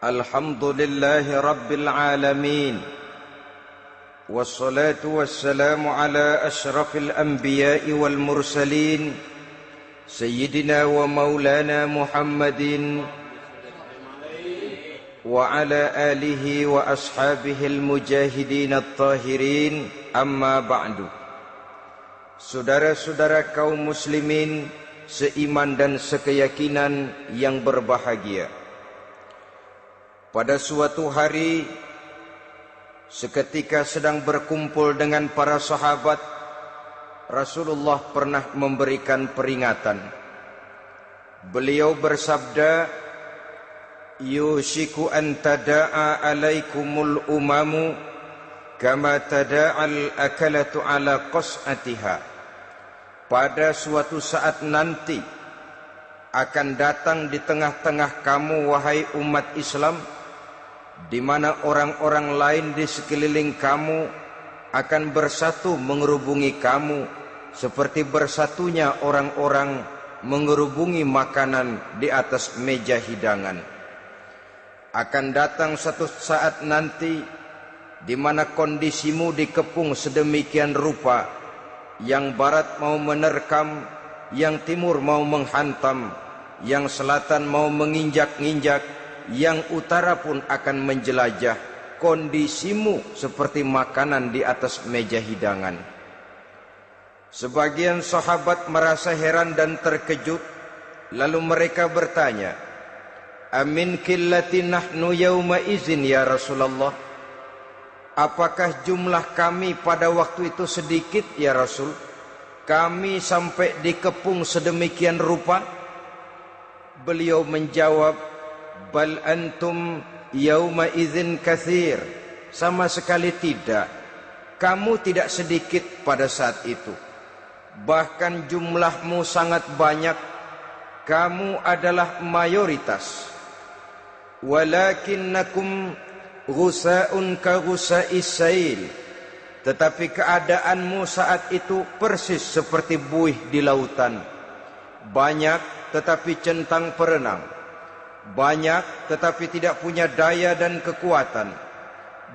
Alhamdulillahi Rabbil Alamin. Wassalatu wassalamu ala ashrafil anbiya'i wal mursalin Sayyidina wa maulana Muhammadin wa ala alihi wa ashabihi al-mujahidin at-tahirin. Amma ba'du. Saudara-saudara kaum muslimin seiman dan sekeyakinan yang berbahagia, pada suatu hari seketika sedang berkumpul dengan para sahabat, Rasulullah pernah memberikan peringatan. Beliau bersabda, "Yushiku an tada'a alaikumul umamu kama tada'al akalatu ala qas'atiha." Pada suatu saat nanti akan datang di tengah-tengah kamu, wahai umat Islam, di mana orang-orang lain di sekeliling kamu akan bersatu mengerubungi kamu seperti bersatunya orang-orang mengerubungi makanan di atas meja hidangan. Akan datang satu saat nanti di mana kondisimu dikepung sedemikian rupa, yang barat mau menerkam, yang timur mau menghantam, yang selatan mau menginjak-injak, yang utara pun akan menjelajah. Kondisimu seperti makanan di atas meja hidangan. Sebagian sahabat merasa heran dan terkejut, lalu mereka bertanya, "Amin qillati nahnu yauma izin ya Rasulullah?" Apakah jumlah kami pada waktu itu sedikit ya Rasul? Kami sampai dikepung sedemikian rupa? Beliau menjawab, "Bal antum yauma idzin katsir." Sama sekali tidak. Kamu tidak sedikit pada saat itu. Bahkan jumlahmu sangat banyak. Kamu adalah mayoritas. Walakinnakum ghusa'un ka ghusa'is sail. Tetapi keadaanmu saat itu persis seperti buih di lautan. Banyak tetapi centang perenang. Banyak tetapi tidak punya daya dan kekuatan.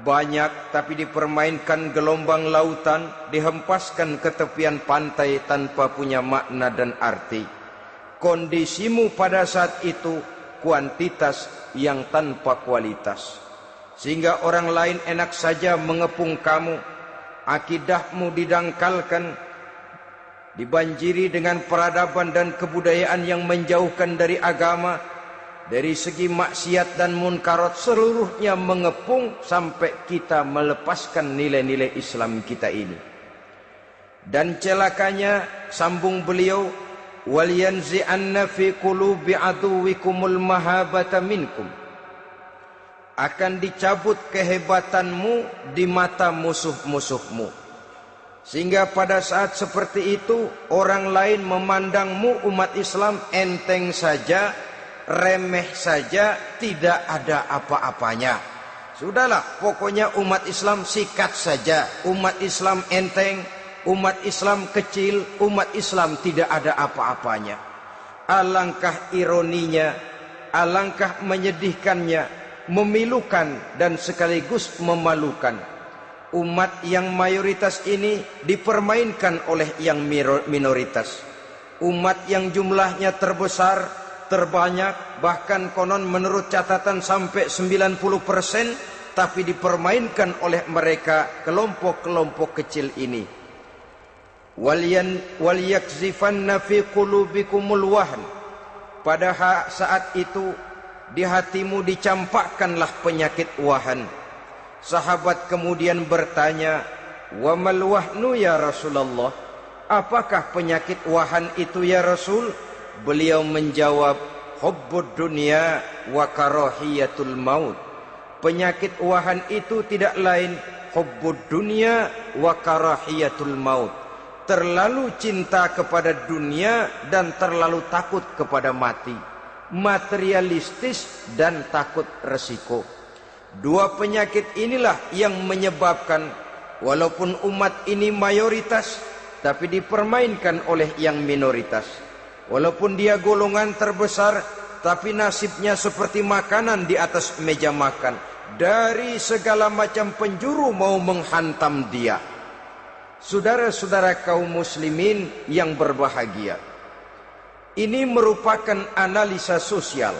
Banyak tapi dipermainkan gelombang lautan, dihempaskan ke tepian pantai tanpa punya makna dan arti. Kondisimu pada saat itu kuantitas yang tanpa kualitas, sehingga orang lain enak saja mengepung kamu. Akidahmu didangkalkan, dibanjiri dengan peradaban dan kebudayaan yang menjauhkan dari agama. Dari segi maksiat dan munkarat seluruhnya mengepung sampai kita melepaskan nilai-nilai Islam kita ini. Dan celakanya, sambung beliau, "Wal yanzi'anna fi qulubi aduwikumul mahabata minkum." Akan dicabut kehebatanmu di mata musuh-musuhmu, sehingga pada saat seperti itu orang lain memandangmu umat Islam enteng saja, remeh saja, tidak ada apa-apanya. Sudahlah, pokoknya umat Islam sikat saja. Umat Islam enteng, umat Islam kecil, umat Islam tidak ada apa-apanya. Alangkah ironinya, alangkah menyedihkannya, memilukan dan sekaligus memalukan. Umat yang mayoritas ini dipermainkan oleh yang minoritas. Umat yang jumlahnya terbesar, terbanyak, bahkan konon menurut catatan sampai 90%, tapi dipermainkan oleh mereka, kelompok-kelompok kecil ini. Wal yakzifanna fi qulubikumul wahn. Pada saat itu di hatimu dicampakkanlah penyakit wahan. Sahabat kemudian bertanya, "Wa mal wahnu ya Rasulullah?" Apakah penyakit wahan itu ya Rasul? Beliau menjawab, "Hubbud dunya wa karahiyatul maut." Penyakit wahan itu tidak lain hubbud dunya wa karahiyatul maut. Terlalu cinta kepada dunia dan terlalu takut kepada mati. Materialistis dan takut resiko. Dua penyakit inilah yang menyebabkan walaupun umat ini mayoritas, tapi dipermainkan oleh yang minoritas. Walaupun dia golongan terbesar, tetapi nasibnya seperti makanan di atas meja makan. Dari segala macam penjuru mau menghantam dia. Saudara-saudara kaum muslimin yang berbahagia, ini merupakan analisa sosial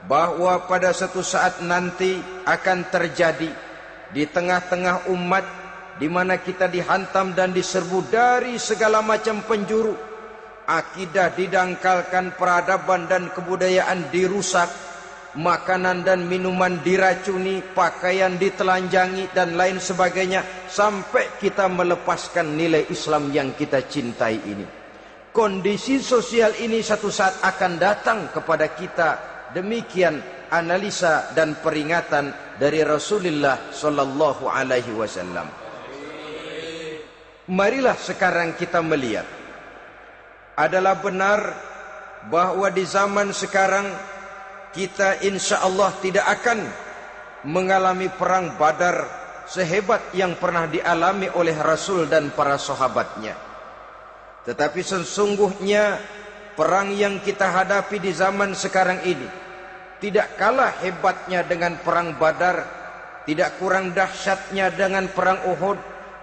bahwa pada suatu saat nanti akan terjadi di tengah-tengah umat di mana kita dihantam dan diserbu dari segala macam penjuru. Akidah didangkalkan, peradaban dan kebudayaan dirusak, makanan dan minuman diracuni, pakaian ditelanjangi dan lain sebagainya, sampai kita melepaskan nilai Islam yang kita cintai ini. Kondisi sosial ini satu saat akan datang kepada kita. Demikian analisa dan peringatan dari Rasulullah sallallahu alaihi wasallam. Marilah sekarang kita melihat, adalah benar bahwa di zaman sekarang kita insya Allah tidak akan mengalami perang Badar sehebat yang pernah dialami oleh Rasul dan para sahabatnya. Tetapi sesungguhnya perang yang kita hadapi di zaman sekarang ini tidak kalah hebatnya dengan perang Badar, tidak kurang dahsyatnya dengan perang Uhud,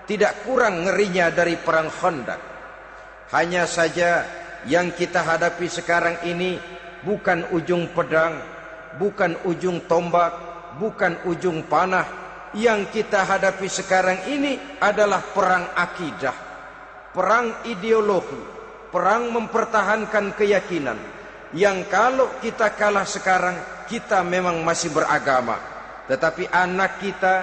tidak kurang ngerinya dari perang Khandaq. Hanya saja yang kita hadapi sekarang ini bukan ujung pedang, bukan ujung tombak, bukan ujung panah. Yang kita hadapi sekarang ini adalah perang akidah, perang ideologi, perang mempertahankan keyakinan. Yang kalau kita kalah sekarang, kita memang masih beragama. Tetapi anak kita,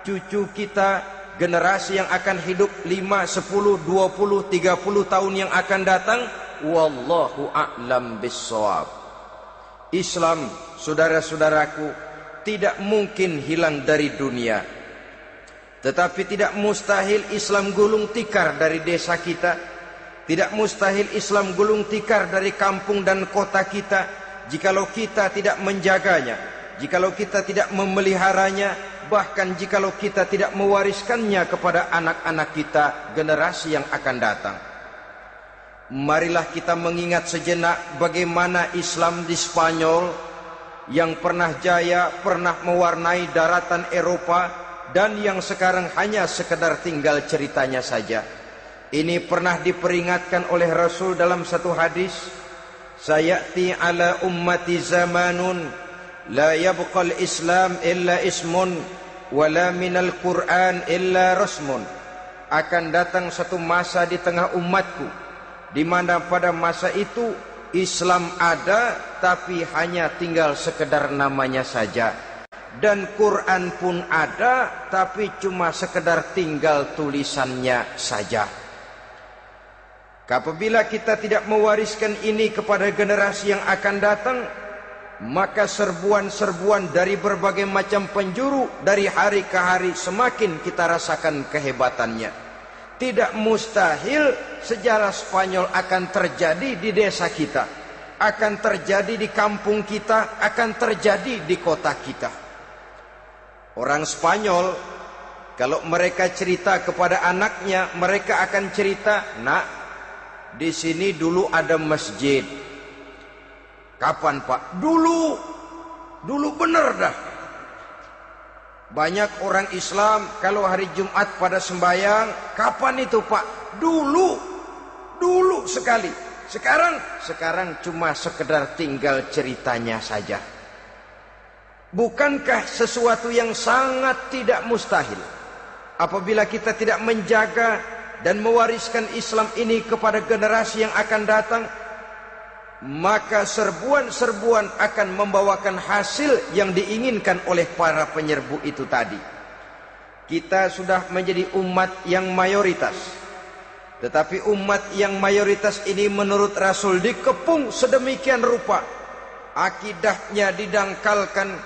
cucu kita, generasi yang akan hidup 5, 10, 20, 30 tahun yang akan datang, wallahu a'lam bissawab. Islam, saudara-saudaraku, tidak mungkin hilang dari dunia. Tetapi tidak mustahil Islam gulung tikar dari desa kita. Tidak mustahil Islam gulung tikar dari kampung dan kota kita, jikalau kita tidak menjaganya, jikalau kita tidak memeliharanya, bahkan jikalau kita tidak mewariskannya kepada anak-anak kita, generasi yang akan datang. Marilah kita mengingat sejenak bagaimana Islam di Spanyol yang pernah jaya, pernah mewarnai daratan Eropa, dan yang sekarang hanya sekedar tinggal ceritanya saja. Ini pernah diperingatkan oleh Rasul dalam satu hadis, sayati ala ummati zamanun la yabqal Islam illa ismun wala minal Quran illa rasmun. Akan datang satu masa di tengah umatku di mana pada masa itu Islam ada tapi hanya tinggal sekedar namanya saja, dan Quran pun ada tapi cuma sekedar tinggal tulisannya saja. Apabila kita tidak mewariskan ini kepada generasi yang akan datang, maka serbuan-serbuan dari berbagai macam penjuru dari hari ke hari semakin kita rasakan kehebatannya. Tidak mustahil sejarah Spanyol akan terjadi di desa kita, akan terjadi di kampung kita, akan terjadi di kota kita. Orang Spanyol kalau mereka cerita kepada anaknya, mereka akan cerita, "Nak, di sini dulu ada masjid." Kapan, Pak? Dulu bener dah. Banyak orang Islam kalau hari Jumat pada sembahyang, kapan itu, Pak? Dulu sekali. Sekarang cuma sekedar tinggal ceritanya saja. Bukankah sesuatu yang sangat tidak mustahil apabila kita tidak menjaga dan mewariskan Islam ini kepada generasi yang akan datang, maka serbuan-serbuan akan membawakan hasil yang diinginkan oleh para penyerbu itu tadi. Kita sudah menjadi umat yang mayoritas, tetapi umat yang mayoritas ini menurut Rasul dikepung sedemikian rupa, akidahnya didangkalkan,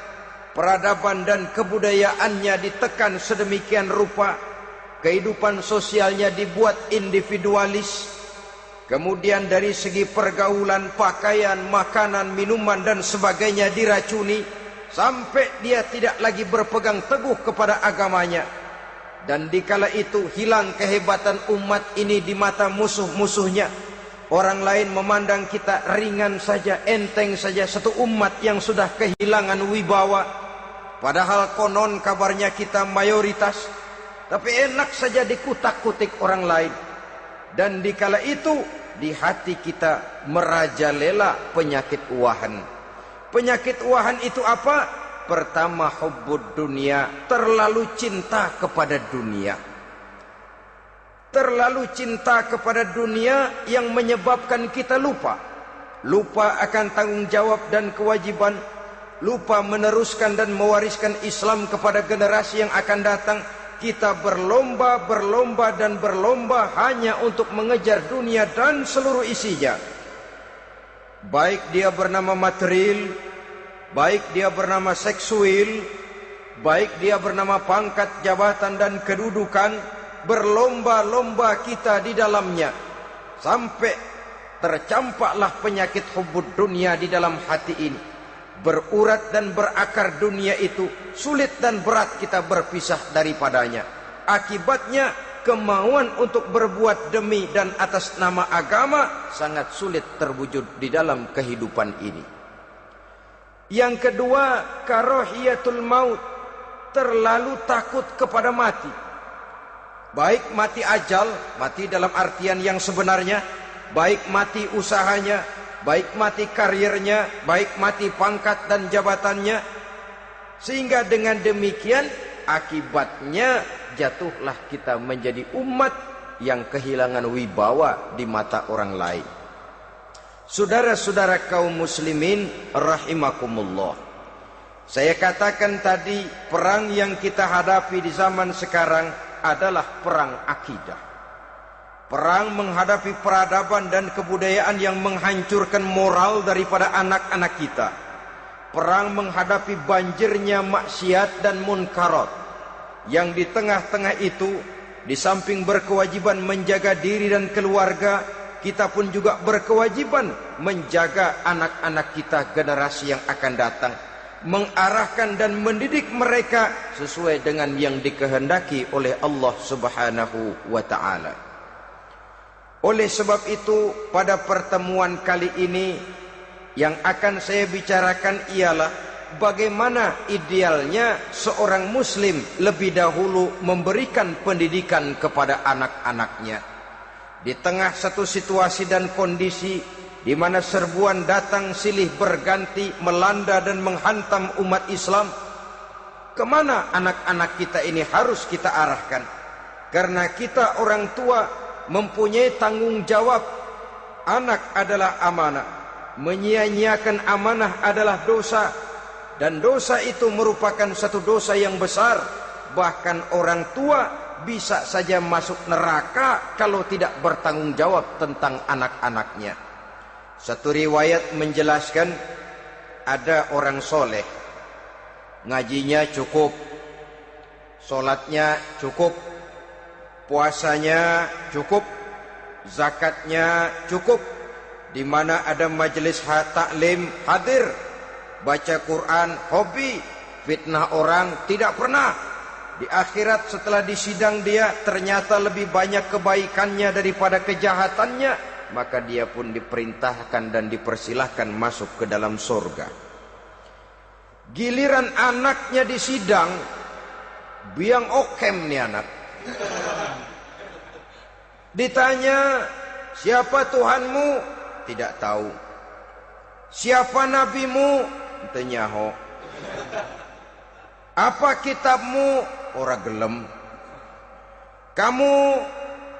peradaban dan kebudayaannya ditekan sedemikian rupa, kehidupan sosialnya dibuat individualis. Kemudian dari segi pergaulan, pakaian, makanan, minuman dan sebagainya diracuni, sampai dia tidak lagi berpegang teguh kepada agamanya. Dan dikala itu hilang kehebatan umat ini di mata musuh-musuhnya. Orang lain memandang kita ringan saja, enteng saja, satu umat yang sudah kehilangan wibawa. Padahal konon kabarnya kita mayoritas, tapi enak saja dikutak-kutik orang lain. Dan dikala itu di hati kita merajalela penyakit uahan. Penyakit uahan itu apa? Pertama, hubbud dunia, terlalu cinta kepada dunia. Terlalu cinta kepada dunia yang menyebabkan kita lupa akan tanggung jawab dan kewajiban, lupa meneruskan dan mewariskan Islam kepada generasi yang akan datang. Kita berlomba hanya untuk mengejar dunia dan seluruh isinya, baik dia bernama material, baik dia bernama seksual, baik dia bernama pangkat, jabatan dan kedudukan. Berlomba-lomba kita di dalamnya sampai tercampaklah penyakit hubbud dunia di dalam hati ini. Berurat dan berakar dunia itu, sulit dan berat kita berpisah daripadanya. Akibatnya kemauan untuk berbuat demi dan atas nama agama sangat sulit terwujud di dalam kehidupan ini. Yang kedua, karahiyatul maut, terlalu takut kepada mati. Baik mati ajal, mati dalam artian yang sebenarnya, baik mati usahanya, baik mati karirnya, baik mati pangkat dan jabatannya. Sehingga dengan demikian akibatnya jatuhlah kita menjadi umat yang kehilangan wibawa di mata orang lain. Saudara-saudara kaum muslimin rahimakumullah, saya katakan tadi, perang yang kita hadapi di zaman sekarang adalah perang akidah. Perang menghadapi peradaban dan kebudayaan yang menghancurkan moral daripada anak-anak kita. Perang menghadapi banjirnya maksiat dan munkarat. Yang di tengah-tengah itu, di samping berkewajiban menjaga diri dan keluarga, kita pun juga berkewajiban menjaga anak-anak kita, generasi yang akan datang, mengarahkan dan mendidik mereka sesuai dengan yang dikehendaki oleh Allah Subhanahu wa ta'ala. Oleh sebab itu, pada pertemuan kali ini yang akan saya bicarakan ialah bagaimana idealnya seorang muslim lebih dahulu memberikan pendidikan kepada anak-anaknya. Di tengah satu situasi dan kondisi di mana serbuan datang silih berganti melanda dan menghantam umat Islam, kemana anak-anak kita ini harus kita arahkan? Karena kita orang tua mempunyai tanggung jawab. Anak adalah amanah, menyia-nyiakan amanah adalah dosa, dan dosa itu merupakan satu dosa yang besar. Bahkan orang tua bisa saja masuk neraka kalau tidak bertanggung jawab tentang anak-anaknya. Satu riwayat menjelaskan ada orang soleh, ngajinya cukup, solatnya cukup, puasanya cukup, zakatnya cukup, di mana ada majelis taklim hadir, baca Quran hobi, fitnah orang tidak pernah. Di akhirat setelah disidang dia ternyata lebih banyak kebaikannya daripada kejahatannya, maka dia pun diperintahkan dan dipersilahkan masuk ke dalam surga. Giliran anaknya disidang, biang okem nih anak. Ditanya, siapa Tuhanmu? Tidak tahu. Siapa nabimu? Tenyaho. Apa kitabmu? Ora gelem. Kamu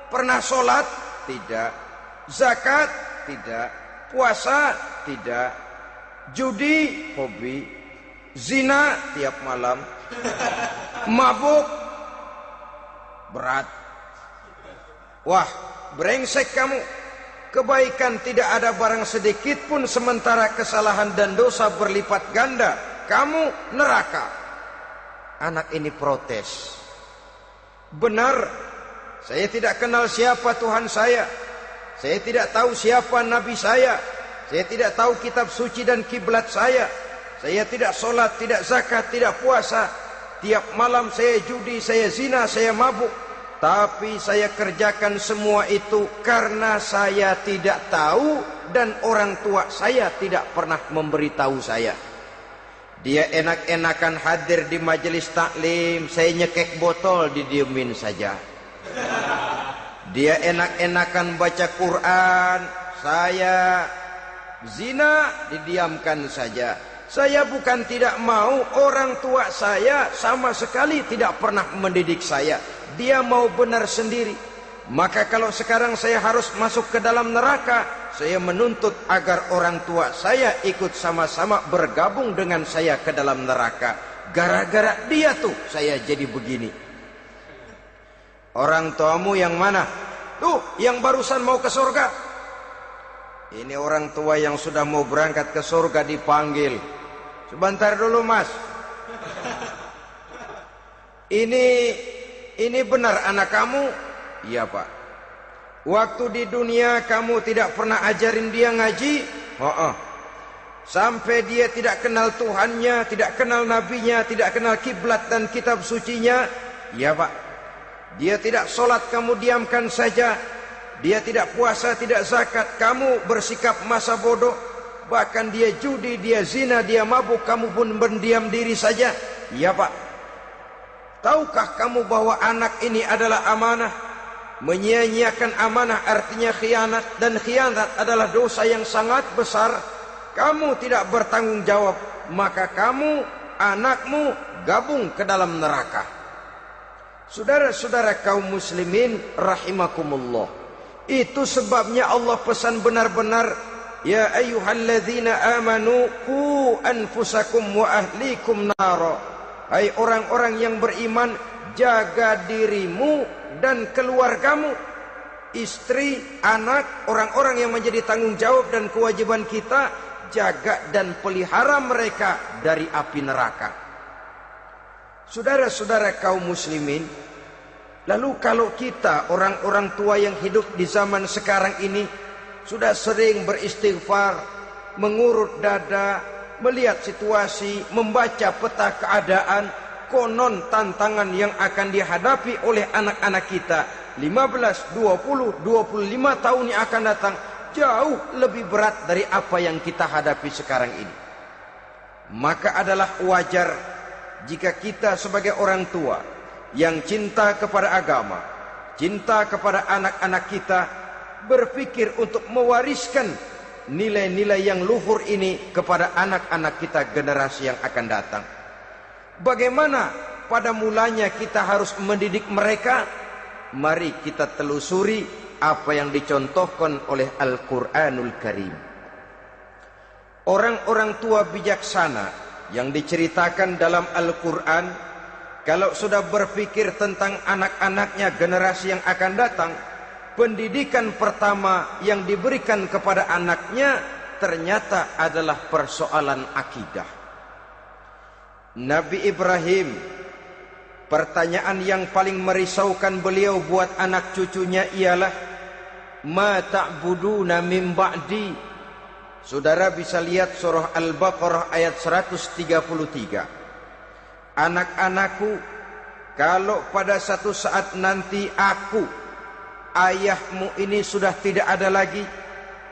pernah sholat? Tidak. Zakat? Tidak. Puasa? Tidak. Judi? Hobi. Zina? Tiap malam. Mabuk? Berat. Wah, brengsek kamu. Kebaikan tidak ada barang sedikit pun, sementara kesalahan dan dosa berlipat ganda. Kamu neraka. Anak ini protes. Benar, saya tidak kenal siapa Tuhan saya. Saya tidak tahu siapa Nabi saya. Saya tidak tahu kitab suci dan kiblat saya. Saya tidak sholat, tidak zakat, tidak puasa. Tiap malam saya judi, saya zina, saya mabuk. Tapi saya kerjakan semua itu karena saya tidak tahu dan orang tua saya tidak pernah memberitahu saya. Dia enak-enakan hadir di majelis taklim, saya nyekek botol didiemin saja. Dia enak-enakan baca Quran, saya zina didiamkan saja. Saya bukan tidak mau, orang tua saya sama sekali tidak pernah mendidik saya. Dia mau benar sendiri. Maka kalau sekarang saya harus masuk ke dalam neraka, saya menuntut agar orang tua saya ikut sama-sama bergabung dengan saya ke dalam neraka. Gara-gara dia tuh saya jadi begini. Orang tuamu yang mana? Tuh, yang barusan mau ke surga. Ini orang tua yang sudah mau berangkat ke surga dipanggil. Sebentar dulu mas. Ini benar anak kamu? Iya pak. Waktu di dunia kamu tidak pernah ajarin dia ngaji? Sampai dia tidak kenal Tuhannya, tidak kenal nabinya, tidak kenal kiblat dan kitab sucinya? Iya pak. Dia tidak sholat, kamu diamkan saja. Dia tidak puasa, tidak zakat, kamu bersikap masa bodoh. Bahkan dia judi, dia zina, dia mabuk, kamu pun berdiam diri saja. Iya pak. Tahukah kamu bahwa anak ini adalah amanah? Menyia-nyiakan amanah artinya khianat, dan khianat adalah dosa yang sangat besar. Kamu tidak bertanggung jawab, maka kamu, anakmu gabung ke dalam neraka. Saudara-saudara kaum muslimin rahimakumullah, itu sebabnya Allah pesan benar-benar, ya ayyuhalladzina amanu qu anfusakum wa ahlikum nara. Hai orang-orang yang beriman, jaga dirimu dan keluargamu, istri, anak, orang-orang yang menjadi tanggung jawab dan kewajiban kita, jaga dan pelihara mereka dari api neraka. Saudara-saudara kaum muslimin, lalu kalau kita orang-orang tua yang hidup di zaman sekarang ini sudah sering beristighfar, mengurut dada, melihat situasi, membaca peta keadaan, konon tantangan yang akan dihadapi oleh anak-anak kita 15, 20, 25 tahun yang akan datang jauh lebih berat dari apa yang kita hadapi sekarang ini. Maka adalah wajar jika kita sebagai orang tua yang cinta kepada agama, cinta kepada anak-anak kita, berpikir untuk mewariskan nilai-nilai yang luhur ini kepada anak-anak kita generasi yang akan datang. Bagaimana pada mulanya kita harus mendidik mereka? Mari kita telusuri apa yang dicontohkan oleh Al-Quranul Karim. Orang-orang tua bijaksana yang diceritakan dalam Al-Quran, kalau sudah berpikir tentang anak-anaknya generasi yang akan datang, pendidikan pertama yang diberikan kepada anaknya ternyata adalah persoalan akidah. Nabi Ibrahim, pertanyaan yang paling merisaukan beliau buat anak cucunya ialah, ma ta'buduna min ba'di. Saudara bisa lihat surah Al-Baqarah ayat 133. Anak-anakku, kalau pada satu saat nanti aku, ayahmu ini sudah tidak ada lagi,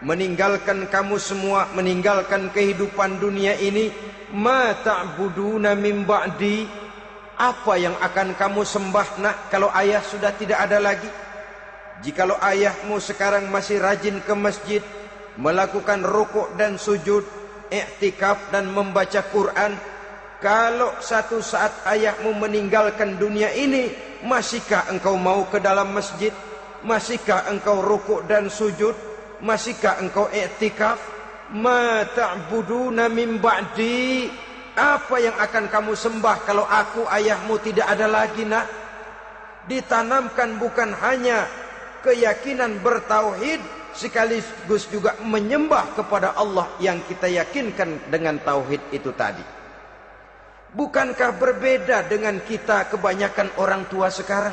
meninggalkan kamu semua, meninggalkan kehidupan dunia ini, ma ta'buduna min ba'di, apa yang akan kamu sembah nak kalau ayah sudah tidak ada lagi? Jikalau ayahmu sekarang masih rajin ke masjid, melakukan rukuk dan sujud, i'tikaf dan membaca Quran, kalau satu saat ayahmu meninggalkan dunia ini, masihkah engkau mau ke dalam masjid? Masihkah engkau rukuk dan sujud? Masihkah engkau i'tikaf? Ma ta'buduna min ba'di, apa yang akan kamu sembah kalau aku ayahmu tidak ada lagi nak? Ditanamkan bukan hanya keyakinan bertauhid, sekaligus juga menyembah kepada Allah yang kita yakinkan dengan tauhid itu tadi. Bukankah berbeda dengan kita kebanyakan orang tua sekarang?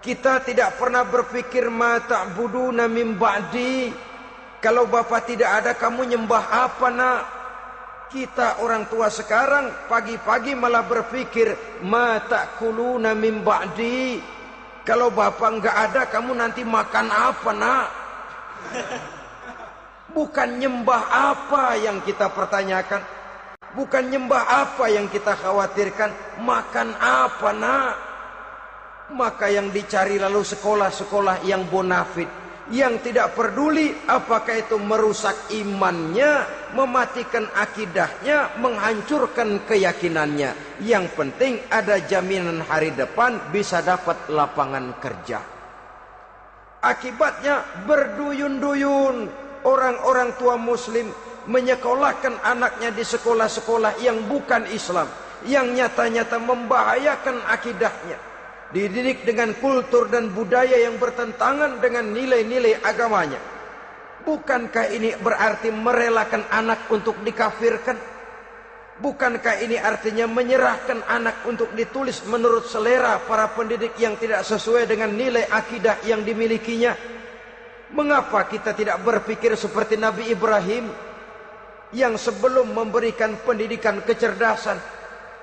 Kita tidak pernah berpikir ma ta'buduna min ba'di, kalau bapak tidak ada kamu nyembah apa nak? Kita orang tua sekarang pagi-pagi malah berpikir ma ta'kuluna min ba'di, Kalau bapak nggak ada, kamu nanti makan apa, nak? Bukan nyembah apa yang kita pertanyakan, bukan nyembah apa yang kita khawatirkan, makan apa, nak? Maka yang dicari lalu sekolah-sekolah yang bonafit, yang tidak peduli apakah itu merusak imannya, mematikan akidahnya, menghancurkan keyakinannya. Yang penting ada jaminan hari depan bisa dapat lapangan kerja. Akibatnya berduyun-duyun orang-orang tua muslim menyekolahkan anaknya di sekolah-sekolah yang bukan Islam, yang nyata-nyata membahayakan akidahnya, dididik dengan kultur dan budaya yang bertentangan dengan nilai-nilai agamanya. Bukankah ini berarti merelakan anak untuk dikafirkan? Bukankah ini artinya menyerahkan anak untuk ditulis menurut selera para pendidik yang tidak sesuai dengan nilai akidah yang dimilikinya? Mengapa kita tidak berpikir seperti Nabi Ibrahim, yang sebelum memberikan pendidikan kecerdasan,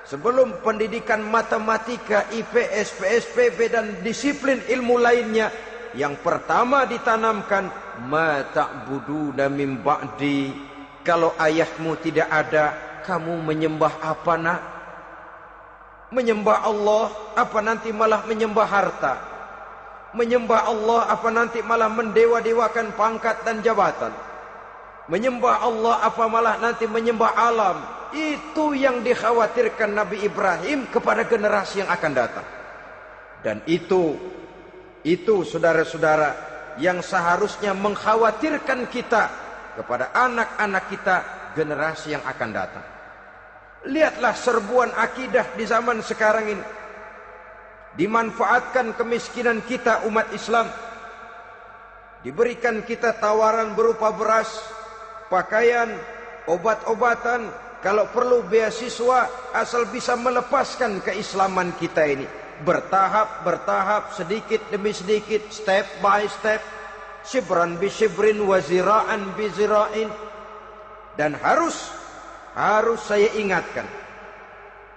sebelum pendidikan matematika, IPS, PSPB dan disiplin ilmu lainnya, yang pertama ditanamkan, ma ta'buduna min ba'di, kalau ayahmu tidak ada, kamu menyembah apa, nak? Menyembah Allah apa nanti malah menyembah harta? Menyembah Allah apa nanti malah mendewa-dewakan pangkat dan jabatan? Menyembah Allah apa malah nanti menyembah alam? Itu yang dikhawatirkan Nabi Ibrahim kepada generasi yang akan datang. Dan itu saudara-saudara yang seharusnya mengkhawatirkan kita kepada anak-anak kita, generasi yang akan datang. Lihatlah serbuan akidah di zaman sekarang ini. Dimanfaatkan kemiskinan kita umat Islam. Diberikan kita tawaran berupa beras, pakaian, obat-obatan, kalau perlu beasiswa, asal bisa melepaskan keislaman kita ini. Bertahap, sedikit demi sedikit, step by step, shibran bi shibrin wa zira'an bi zira'in. Dan harus saya ingatkan,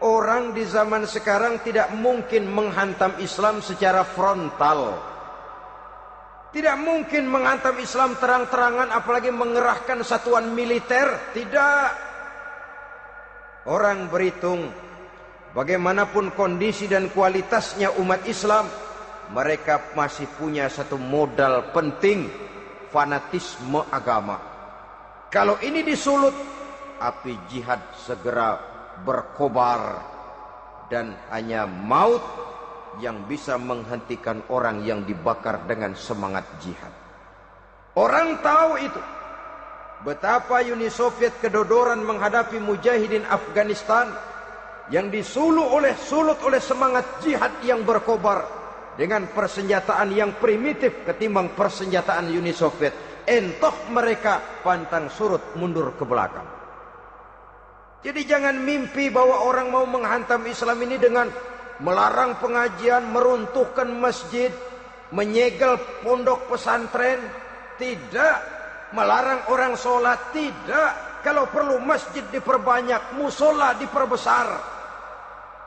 orang di zaman sekarang tidak mungkin menghantam Islam secara frontal. Tidak mungkin menghantam Islam terang-terangan, apalagi mengerahkan satuan militer. Tidak. Orang berhitung bagaimanapun kondisi dan kualitasnya umat Islam, mereka masih punya satu modal penting, fanatisme agama. Kalau ini disulut, api jihad segera berkobar, dan hanya maut yang bisa menghentikan orang yang dibakar dengan semangat jihad. Orang tahu itu. Betapa Uni Soviet kedodoran menghadapi mujahidin Afghanistan yang disulut oleh semangat jihad yang berkobar dengan persenjataan yang primitif ketimbang persenjataan Uni Soviet. Entoh mereka pantang surut mundur ke belakang. Jadi jangan mimpi bahwa orang mau menghantam Islam ini dengan melarang pengajian, meruntuhkan masjid, menyegel pondok pesantren. Tidak. Melarang orang sholat. Tidak. Kalau perlu masjid diperbanyak, musola diperbesar.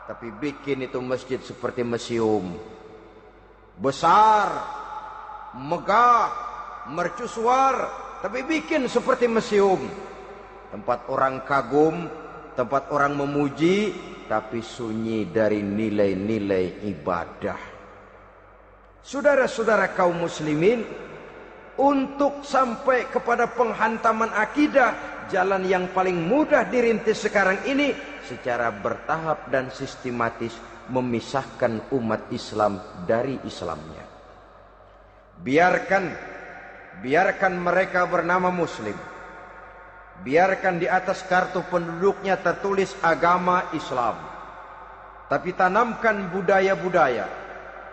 Tapi bikin itu masjid seperti museum. Besar, megah, mercusuar, tapi bikin seperti museum. Tempat orang kagum, tempat orang memuji, tapi sunyi dari nilai-nilai ibadah. Saudara-saudara kaum muslimin, untuk sampai kepada penghantaman akidah, jalan yang paling mudah dirintis sekarang ini secara bertahap dan sistematis, memisahkan umat Islam dari Islamnya. Biarkan mereka bernama Muslim. Biarkan di atas kartu penduduknya tertulis agama Islam. Tapi tanamkan budaya-budaya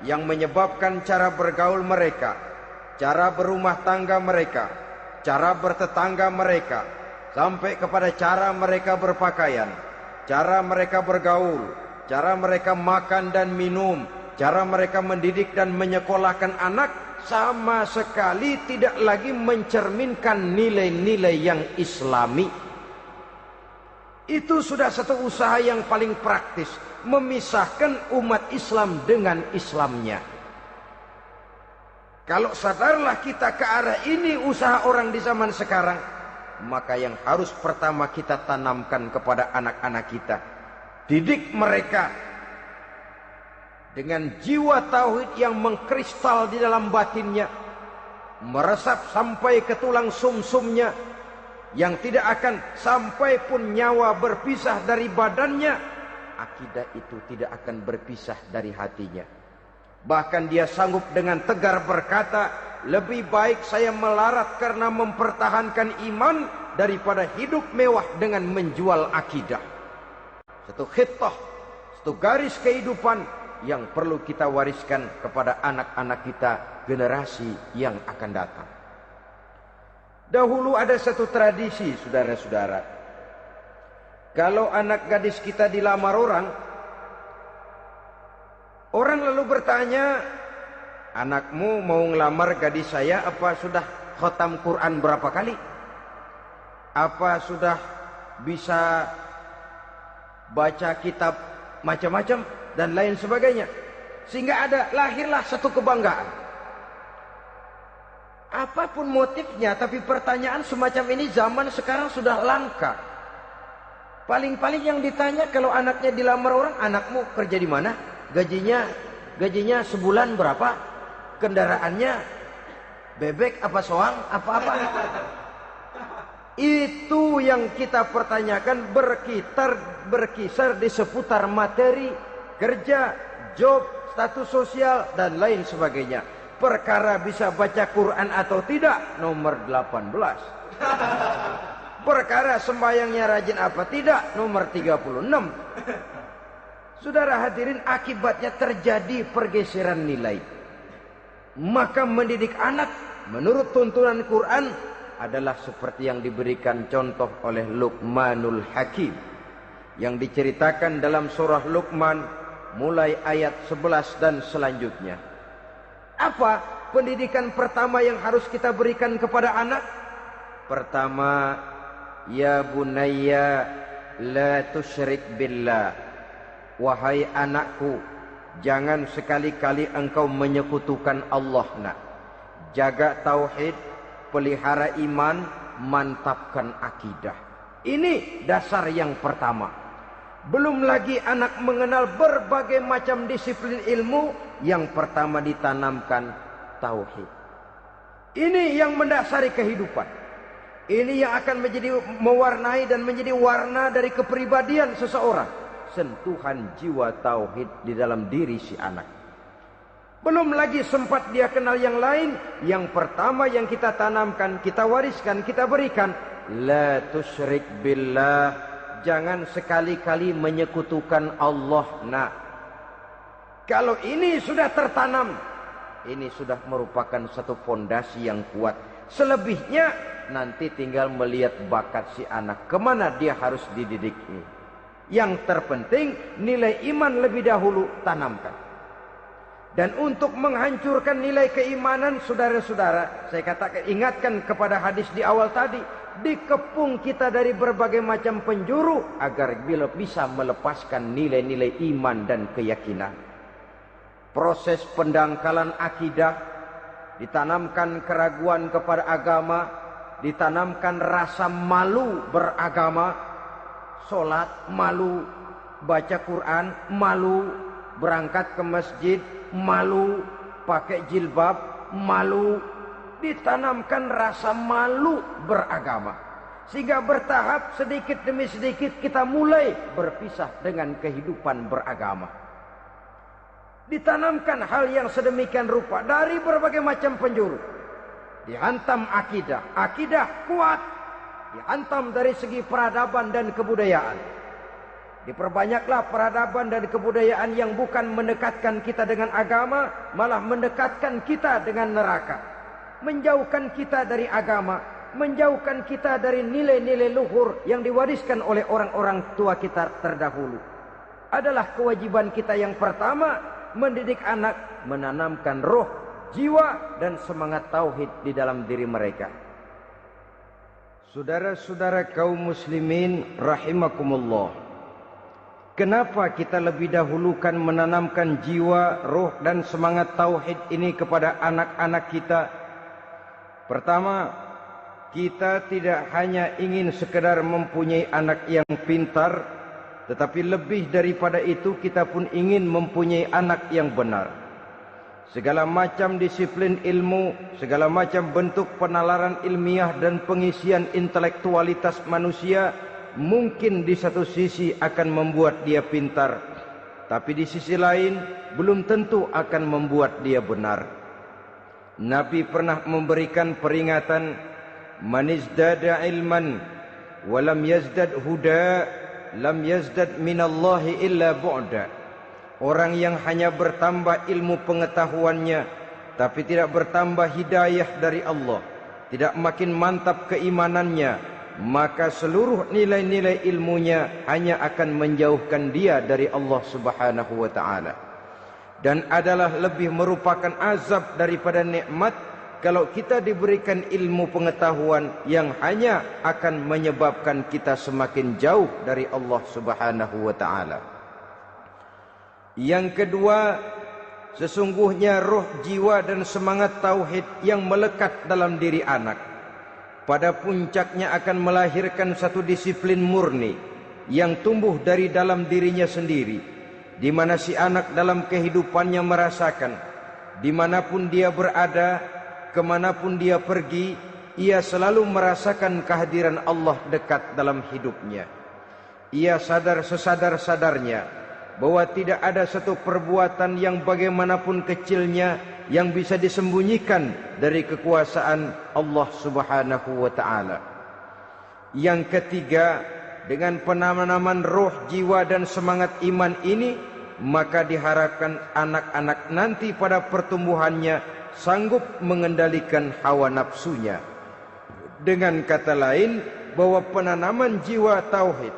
yang menyebabkan cara bergaul mereka, cara berumah tangga mereka, cara bertetangga mereka, sampai kepada cara mereka berpakaian, cara mereka bergaul, cara mereka makan dan minum, cara mereka mendidik dan menyekolahkan anak, sama sekali tidak lagi mencerminkan nilai-nilai yang Islami. Itu sudah satu usaha yang paling praktis, memisahkan umat Islam dengan Islamnya. Kalau sadarlah kita ke arah ini usaha orang di zaman sekarang, maka yang harus pertama kita tanamkan kepada anak-anak kita, didik mereka dengan jiwa tauhid yang mengkristal di dalam batinnya, meresap sampai ke tulang sumsumnya, yang tidak akan sampai pun nyawa berpisah dari badannya, akidah itu tidak akan berpisah dari hatinya. Bahkan dia sanggup dengan tegar berkata, lebih baik saya melarat karena mempertahankan iman daripada hidup mewah dengan menjual akidah. Satu khittah, satu garis kehidupan yang perlu kita wariskan kepada anak-anak kita, generasi yang akan datang. Dahulu ada satu tradisi, saudara-saudara. Kalau anak gadis kita dilamar orang, orang lalu bertanya, anakmu mau ngelamar gadis saya, apa sudah khatam Quran berapa kali? Apa sudah bisa baca kitab macam-macam dan lain sebagainya? Sehingga lahirlah satu kebanggaan. Apapun motifnya, tapi pertanyaan semacam ini zaman sekarang sudah langka. Paling-paling yang ditanya kalau anaknya dilamar orang, anakmu kerja di mana? Gajinya sebulan berapa? Kendaraannya bebek apa soang? Apa-apa? Itu yang kita pertanyakan, berkisar di seputar materi, kerja, job, status sosial, dan lain sebagainya. Perkara bisa baca Quran atau tidak, nomor 18. Perkara sembahyangnya rajin apa tidak, nomor 36. Saudara hadirin, akibatnya terjadi pergeseran nilai. Maka mendidik anak menurut tuntunan Quran adalah seperti yang diberikan contoh oleh Luqmanul Hakim, yang diceritakan dalam surah Luqman mulai ayat 11 dan selanjutnya. Apa pendidikan pertama yang harus kita berikan kepada anak? Pertama, ya bunayya la tusyrik billah. Wahai anakku, jangan sekali-kali engkau menyekutukan Allah. Nak, jaga tauhid, pelihara iman, mantapkan akidah. Ini dasar yang pertama. Belum lagi anak mengenal berbagai macam disiplin ilmu, yang pertama ditanamkan tauhid. Ini yang mendasari kehidupan. Ini yang akan menjadi mewarnai dan menjadi warna dari kepribadian seseorang. Sentuhan jiwa tauhid di dalam diri si anak. Belum lagi sempat dia kenal yang lain. Yang pertama yang kita tanamkan, kita wariskan, kita berikan, la tusyrik billah. Jangan sekali-kali menyekutukan Allah. Nah, kalau ini sudah tertanam, ini sudah merupakan satu fondasi yang kuat. Selebihnya nanti tinggal melihat bakat si anak, kemana dia harus dididik. Yang terpenting nilai iman lebih dahulu tanamkan. Dan untuk menghancurkan nilai keimanan, saudara-saudara, saya katakan, ingatkan kepada hadis di awal tadi, dikepung kita dari berbagai macam penjuru agar bila bisa melepaskan nilai-nilai iman dan keyakinan. Proses pendangkalan akidah, ditanamkan keraguan kepada agama, ditanamkan rasa malu beragama, sholat malu, baca Quran malu, berangkat ke masjid malu, pakai jilbab malu. Ditanamkan rasa malu beragama, sehingga bertahap sedikit demi sedikit kita mulai berpisah dengan kehidupan beragama. Ditanamkan hal yang sedemikian rupa dari berbagai macam penjuru. Dihantam akidah, akidah kuat, dihantam dari segi peradaban dan kebudayaan. Diperbanyaklah peradaban dan kebudayaan yang bukan mendekatkan kita dengan agama, malah mendekatkan kita dengan neraka. Menjauhkan kita dari agama, menjauhkan kita dari nilai-nilai luhur yang diwariskan oleh orang-orang tua kita terdahulu. Adalah kewajiban kita yang pertama, mendidik anak, menanamkan roh, jiwa, dan semangat tauhid di dalam diri mereka. Saudara-saudara kaum muslimin rahimakumullah, Kenapa kita lebih dahulukan menanamkan jiwa, roh dan semangat tauhid ini kepada anak-anak kita? Pertama, kita tidak hanya ingin sekedar mempunyai anak yang pintar, tetapi lebih daripada itu kita pun ingin mempunyai anak yang benar. Segala macam disiplin ilmu, segala macam bentuk penalaran ilmiah dan pengisian intelektualitas manusia mungkin di satu sisi akan membuat dia pintar, tapi di sisi lain belum tentu akan membuat dia benar. Nabi pernah memberikan peringatan, man izdada ilman walam yazdad huda lam yazdad minallahi illa bu'da. Orang yang hanya bertambah ilmu pengetahuannya tapi tidak bertambah hidayah dari Allah, tidak makin mantap keimanannya, maka seluruh nilai-nilai ilmunya hanya akan menjauhkan dia dari Allah Subhanahu wa taala. Dan adalah lebih merupakan azab daripada nikmat kalau kita diberikan ilmu pengetahuan yang hanya akan menyebabkan kita semakin jauh dari Allah Subhanahu wa taala. Yang kedua, sesungguhnya roh, jiwa dan semangat tauhid yang melekat dalam diri anak pada puncaknya akan melahirkan satu disiplin murni yang tumbuh dari dalam dirinya sendiri, di mana si anak dalam kehidupannya merasakan dimanapun dia berada, kemanapun dia pergi, ia selalu merasakan kehadiran Allah dekat dalam hidupnya. Ia sadar sesadar-sadarnya bahwa tidak ada satu perbuatan yang bagaimanapun kecilnya yang bisa disembunyikan dari kekuasaan Allah Subhanahu wa taala. Yang ketiga, dengan penanaman roh, jiwa dan semangat iman ini, maka diharapkan anak-anak nanti pada pertumbuhannya sanggup mengendalikan hawa nafsunya. Dengan kata lain, bahwa penanaman jiwa tauhid,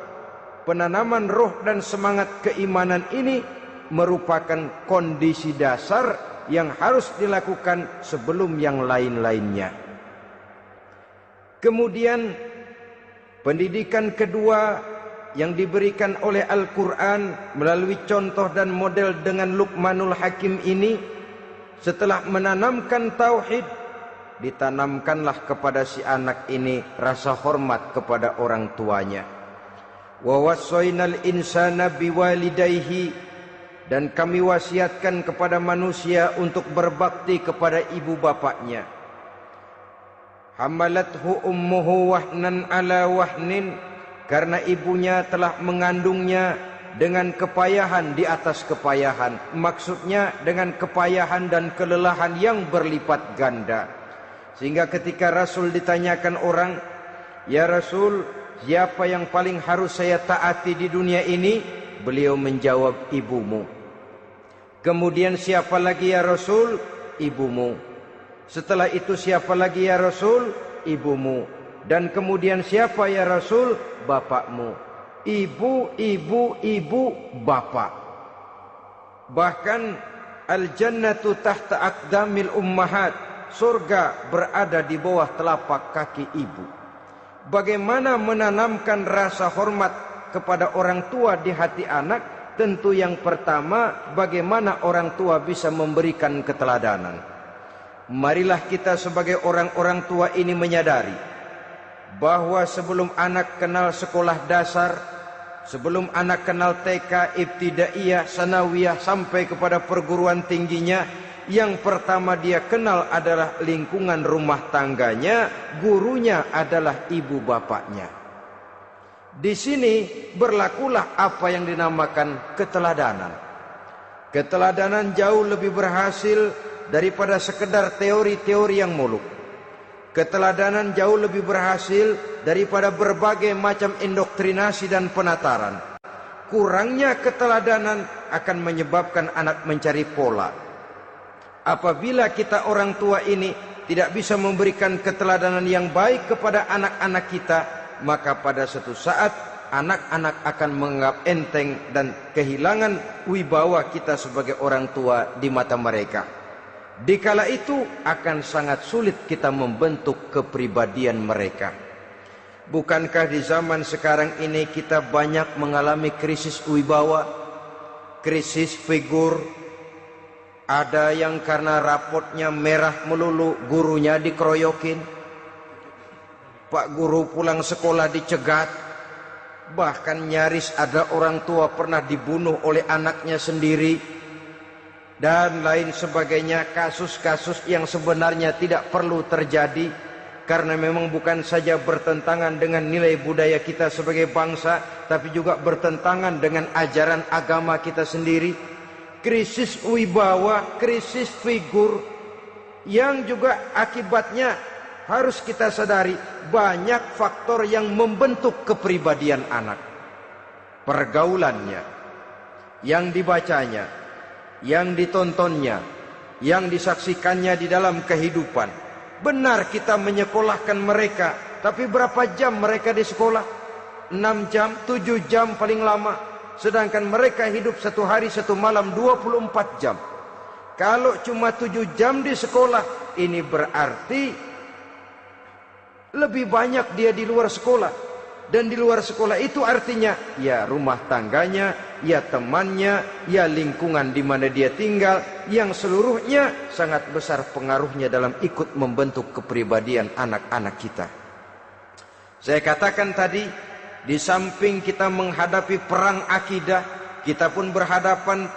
penanaman roh dan semangat keimanan ini merupakan kondisi dasar yang harus dilakukan sebelum yang lain-lainnya. Kemudian pendidikan kedua yang diberikan oleh Al-Quran melalui contoh dan model dengan Luqmanul Hakim ini, setelah menanamkan tauhid, ditanamkanlah kepada si anak ini rasa hormat kepada orang tuanya. Wa wassaynal insana biwalidayhi, dan kami wasiatkan kepada manusia untuk berbakti kepada ibu bapaknya. Hamalathu ummuhu wahnan ala wahnin, karena ibunya telah mengandungnya dengan kepayahan di atas kepayahan. Maksudnya dengan kepayahan dan kelelahan yang berlipat ganda. Sehingga ketika Rasul ditanyakan orang, "Ya Rasul, siapa yang paling harus saya taati di dunia ini?" Beliau menjawab, "Ibumu." Kemudian, "Siapa lagi ya Rasul?" "Ibumu." Setelah itu, "Siapa lagi ya Rasul?" "Ibumu." Dan kemudian, "Siapa ya Rasul?" "Bapakmu." Ibu, ibu, ibu, bapak. Bahkan al-jannatu tahta aqdamil ummahat, surga berada di bawah telapak kaki ibu. Bagaimana menanamkan rasa hormat kepada orang tua di hati anak? Tentu yang pertama, bagaimana orang tua bisa memberikan keteladanan. Marilah kita sebagai orang-orang tua ini menyadari bahwa sebelum anak kenal sekolah dasar, sebelum anak kenal TK, ibtidaiyah, sanawiyah sampai kepada perguruan tingginya, yang pertama dia kenal adalah lingkungan rumah tangganya, gurunya adalah ibu bapaknya. Di sini berlakulah apa yang dinamakan keteladanan. Keteladanan jauh lebih berhasil daripada sekedar teori-teori yang muluk. Keteladanan jauh lebih berhasil daripada berbagai macam indoktrinasi dan penataran. Kurangnya keteladanan akan menyebabkan anak mencari pola. Apabila kita orang tua ini tidak bisa memberikan keteladanan yang baik kepada anak-anak kita, maka pada suatu saat anak-anak akan menganggap enteng dan kehilangan wibawa kita sebagai orang tua di mata mereka. Dikala itu akan sangat sulit kita membentuk kepribadian mereka. Bukankah di zaman sekarang ini kita banyak mengalami krisis wibawa, krisis figur? Ada yang karena rapotnya merah melulu, gurunya dikeroyokin. Pak guru pulang sekolah dicegat. Bahkan nyaris ada orang tua pernah dibunuh oleh anaknya sendiri. Dan lain sebagainya, kasus-kasus yang sebenarnya tidak perlu terjadi, karena memang bukan saja bertentangan dengan nilai budaya kita sebagai bangsa, tapi juga bertentangan dengan ajaran agama kita sendiri. Krisis wibawa, krisis figur, yang juga akibatnya harus kita sadari banyak faktor yang membentuk kepribadian anak. Pergaulannya, yang dibacanya, yang ditontonnya, yang disaksikannya di dalam kehidupan. Benar kita menyekolahkan mereka, tapi berapa jam mereka di sekolah? 6 jam, 7 jam paling lama. Sedangkan mereka hidup satu hari satu malam 24 jam. Kalau cuma 7 jam di sekolah, ini berarti lebih banyak dia di luar sekolah. Dan di luar sekolah itu artinya ya rumah tangganya, ya temannya, ya lingkungan di mana dia tinggal, yang seluruhnya sangat besar pengaruhnya dalam ikut membentuk kepribadian anak-anak kita. Saya katakan tadi, di samping kita menghadapi perang akidah, kita pun berhadapan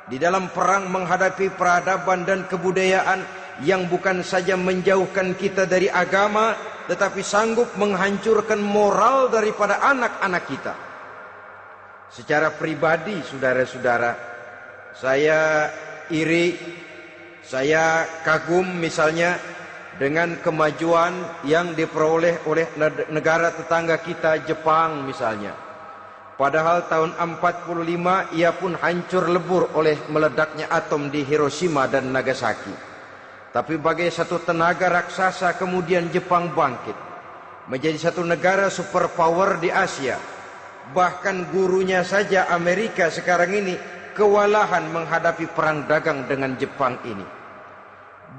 di dalam perang menghadapi peradaban dan kebudayaan yang bukan saja menjauhkan kita dari agama, tetapi sanggup menghancurkan moral daripada anak-anak kita. Secara pribadi, saudara-saudara, saya iri, saya kagum misalnya dengan kemajuan yang diperoleh oleh negara tetangga kita, Jepang misalnya. Padahal tahun 45 ia pun hancur lebur oleh meledaknya atom di Hiroshima dan Nagasaki. Tapi bagai satu tenaga raksasa kemudian Jepang bangkit menjadi satu negara superpower di Asia. Bahkan gurunya saja Amerika sekarang ini kewalahan menghadapi perang dagang dengan Jepang ini.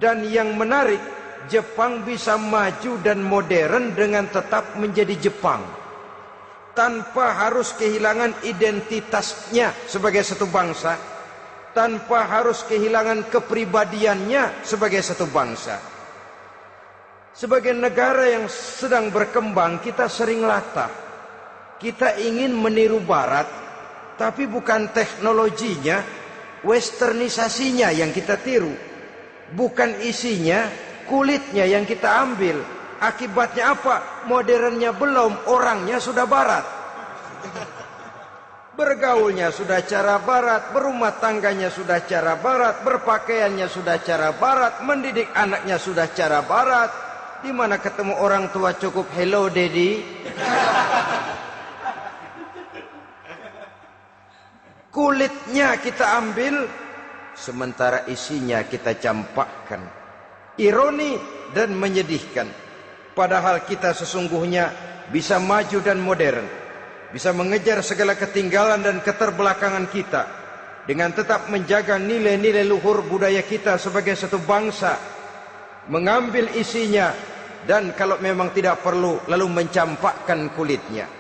Dan yang menarik, Jepang bisa maju dan modern dengan tetap menjadi Jepang, tanpa harus kehilangan identitasnya sebagai satu bangsa, tanpa harus kehilangan kepribadiannya sebagai satu bangsa. Sebagai negara yang sedang berkembang, kita sering latah. Kita ingin meniru Barat, tapi bukan teknologinya, westernisasinya yang kita tiru. Bukan isinya, kulitnya yang kita ambil. Akibatnya apa? Modernnya belum, orangnya sudah Barat. Bergaulnya sudah cara Barat, berumah tangganya sudah cara Barat, berpakaiannya sudah cara Barat, mendidik anaknya sudah cara Barat. Di mana ketemu orang tua cukup hello daddy. Kulitnya kita ambil, sementara isinya kita campakkan. Ironi dan menyedihkan. Padahal kita sesungguhnya bisa maju dan modern, bisa mengejar segala ketinggalan dan keterbelakangan kita, dengan tetap menjaga nilai-nilai luhur budaya kita sebagai satu bangsa, mengambil isinya, dan kalau memang tidak perlu, lalu mencampakkan kulitnya.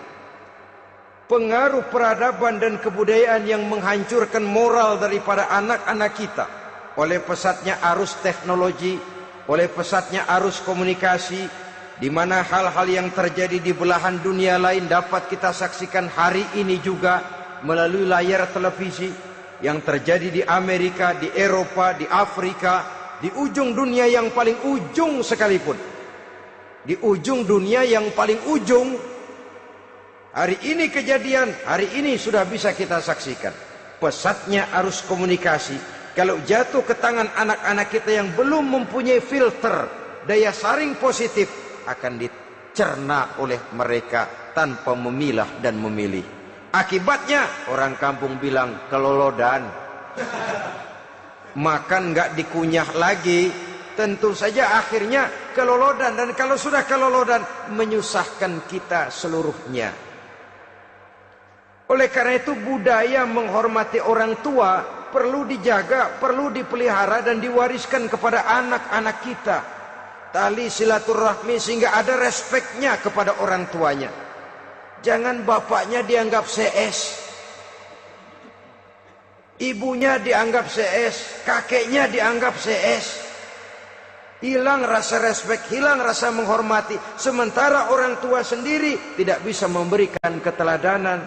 Pengaruh peradaban dan kebudayaan yang menghancurkan moral daripada anak-anak kita oleh pesatnya arus teknologi, oleh pesatnya arus komunikasi, di mana hal-hal yang terjadi di belahan dunia lain dapat kita saksikan hari ini juga melalui layar televisi, yang terjadi di Amerika, di Eropa, di Afrika, di ujung dunia yang paling ujung sekalipun. Di ujung dunia yang paling ujung, hari ini kejadian, hari ini sudah bisa kita saksikan. Pesatnya arus komunikasi, kalau jatuh ke tangan anak-anak kita yang belum mempunyai filter, daya saring positif, akan dicerna oleh mereka tanpa memilah dan memilih. Akibatnya orang kampung bilang kelolodan. Makan nggak dikunyah lagi, tentu saja akhirnya kelolodan. Dan kalau sudah kelolodan, menyusahkan kita seluruhnya. Oleh karena itu budaya menghormati orang tua perlu dijaga, perlu dipelihara dan diwariskan kepada anak-anak kita. tali silaturahmi sehingga ada respeknya kepada orang tuanya. Jangan bapaknya dianggap CS, ibunya dianggap CS, kakeknya dianggap CS. Hilang rasa respek, hilang rasa menghormati. Sementara orang tua sendiri tidak bisa memberikan keteladanan,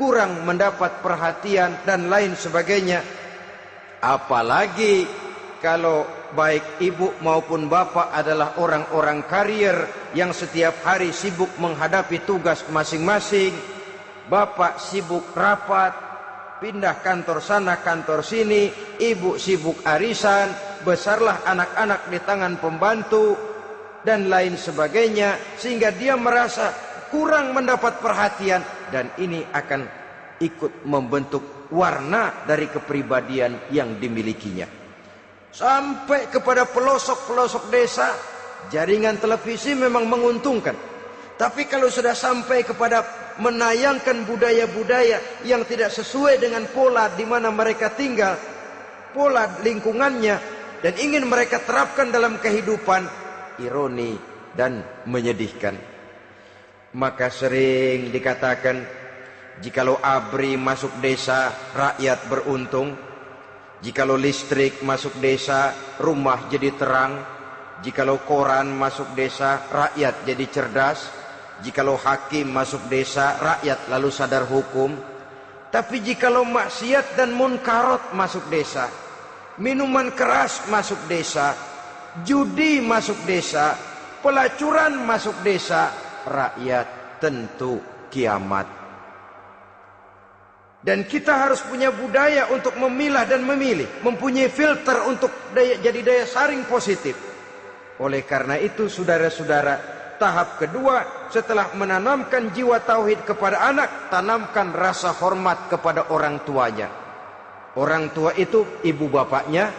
kurang mendapat perhatian dan lain sebagainya. Apalagi kalau baik ibu maupun bapak adalah orang-orang karier yang setiap hari sibuk menghadapi tugas masing-masing. Bapak sibuk rapat, pindah kantor sana kantor sini, ibu sibuk arisan, besarlah anak-anak di tangan pembantu dan lain sebagainya, sehingga dia merasa kurang mendapat perhatian, dan ini akan ikut membentuk warna dari kepribadian yang dimilikinya. Sampai kepada pelosok-pelosok desa, jaringan televisi memang menguntungkan. Tapi kalau sudah sampai kepada menayangkan budaya-budaya yang tidak sesuai dengan pola di mana mereka tinggal, pola lingkungannya, dan ingin mereka terapkan dalam kehidupan, ironi dan menyedihkan. Maka sering dikatakan, jikalau ABRI masuk desa, rakyat beruntung. Jikalau listrik masuk desa, rumah jadi terang. Jikalau koran masuk desa, rakyat jadi cerdas. Jikalau hakim masuk desa, rakyat lalu sadar hukum. Tapi jikalau maksiat dan munkarat masuk desa, minuman keras masuk desa, judi masuk desa, pelacuran masuk desa, rakyat tentu kiamat. Dan kita harus punya budaya untuk memilah dan memilih, mempunyai filter untuk jadi daya saring positif. Oleh karena itu, saudara-saudara, tahap kedua setelah menanamkan jiwa tauhid kepada anak, tanamkan rasa hormat kepada orang tuanya. Orang tua itu ibu bapaknya,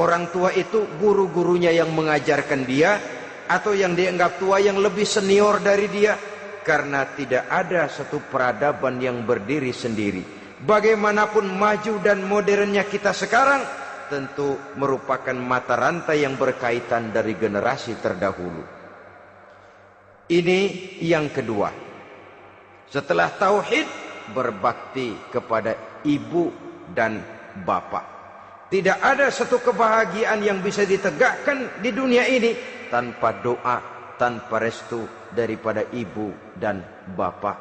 orang tua itu guru-gurunya yang mengajarkan dia, atau yang dianggap tua yang lebih senior dari dia. Karena tidak ada satu peradaban yang berdiri sendiri. Bagaimanapun maju dan modernnya kita sekarang, tentu merupakan mata rantai yang berkaitan dari generasi terdahulu. Ini yang kedua. Setelah tauhid, berbakti kepada ibu dan bapak. Tidak ada satu kebahagiaan yang bisa ditegakkan di dunia ini tanpa doa, tanpa restu daripada ibu dan bapak.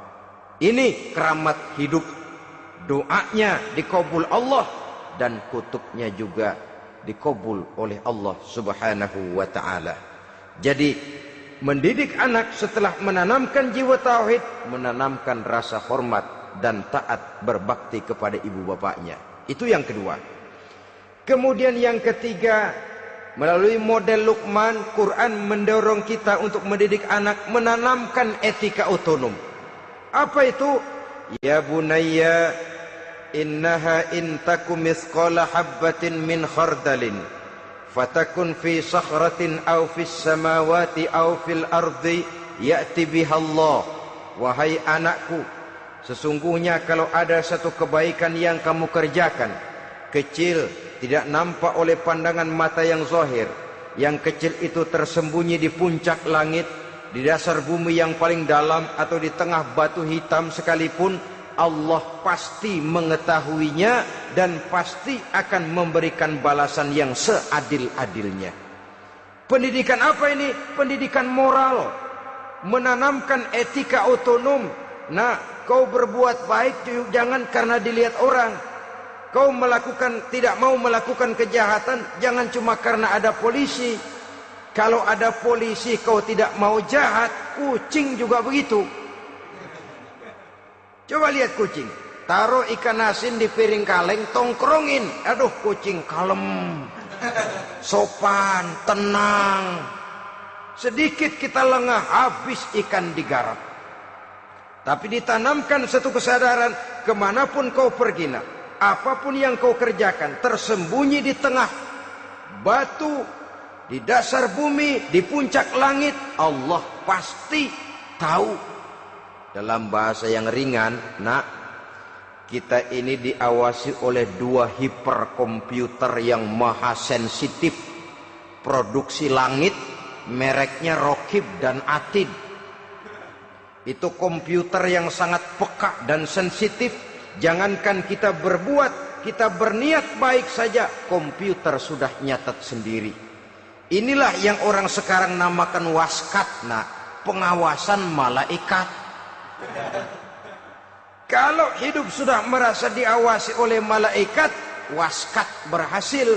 Ini keramat hidup. Doanya dikabul Allah dan kutubnya juga dikabul oleh Allah Subhanahu wa ta'ala. Jadi mendidik anak setelah menanamkan jiwa tauhid, menanamkan rasa hormat dan taat berbakti kepada ibu bapaknya. Itu yang kedua. Kemudian yang ketiga, melalui model Luqman, Quran mendorong kita untuk mendidik anak, menanamkan etika otonom. Apa itu? Ya bunayya, innaha in takum mithqala habbatin min khardalin fatakun fi sakhratin aw fis samawati aw fil ardi ya'ti bihallah. Wahai anakku, sesungguhnya kalau ada satu kebaikan yang kamu kerjakan, kecil, tidak nampak oleh pandangan mata yang zahir, yang kecil itu tersembunyi di puncak langit, di dasar bumi yang paling dalam, atau di tengah batu hitam sekalipun, Allah pasti mengetahuinya dan pasti akan memberikan balasan yang seadil-adilnya. Pendidikan apa ini? Pendidikan moral, menanamkan etika otonom. Nah, kau berbuat baik jangan karena dilihat orang. Kau tidak mau melakukan kejahatan jangan cuma karena ada polisi. Kalau ada polisi kau tidak mau jahat, kucing juga begitu. Coba lihat kucing, taruh ikan asin di piring kaleng, tongkrongin. Aduh, kucing kalem, sopan, tenang. Sedikit kita lengah, habis ikan digarap. Tapi ditanamkan satu kesadaran, kemanapun kau pergi, apapun yang kau kerjakan, tersembunyi di tengah batu, di dasar bumi, di puncak langit, Allah pasti tahu. Dalam bahasa yang ringan, kita ini diawasi oleh dua hiperkomputer yang maha sensitif, produksi langit mereknya Rokib dan Atid. Itu komputer yang sangat peka dan sensitif. Jangankan kita berbuat, kita berniat baik saja, komputer sudah nyatat sendiri. Inilah yang orang sekarang namakan waskat, nah, pengawasan malaikat. Kalau hidup sudah merasa diawasi oleh malaikat, waskat berhasil.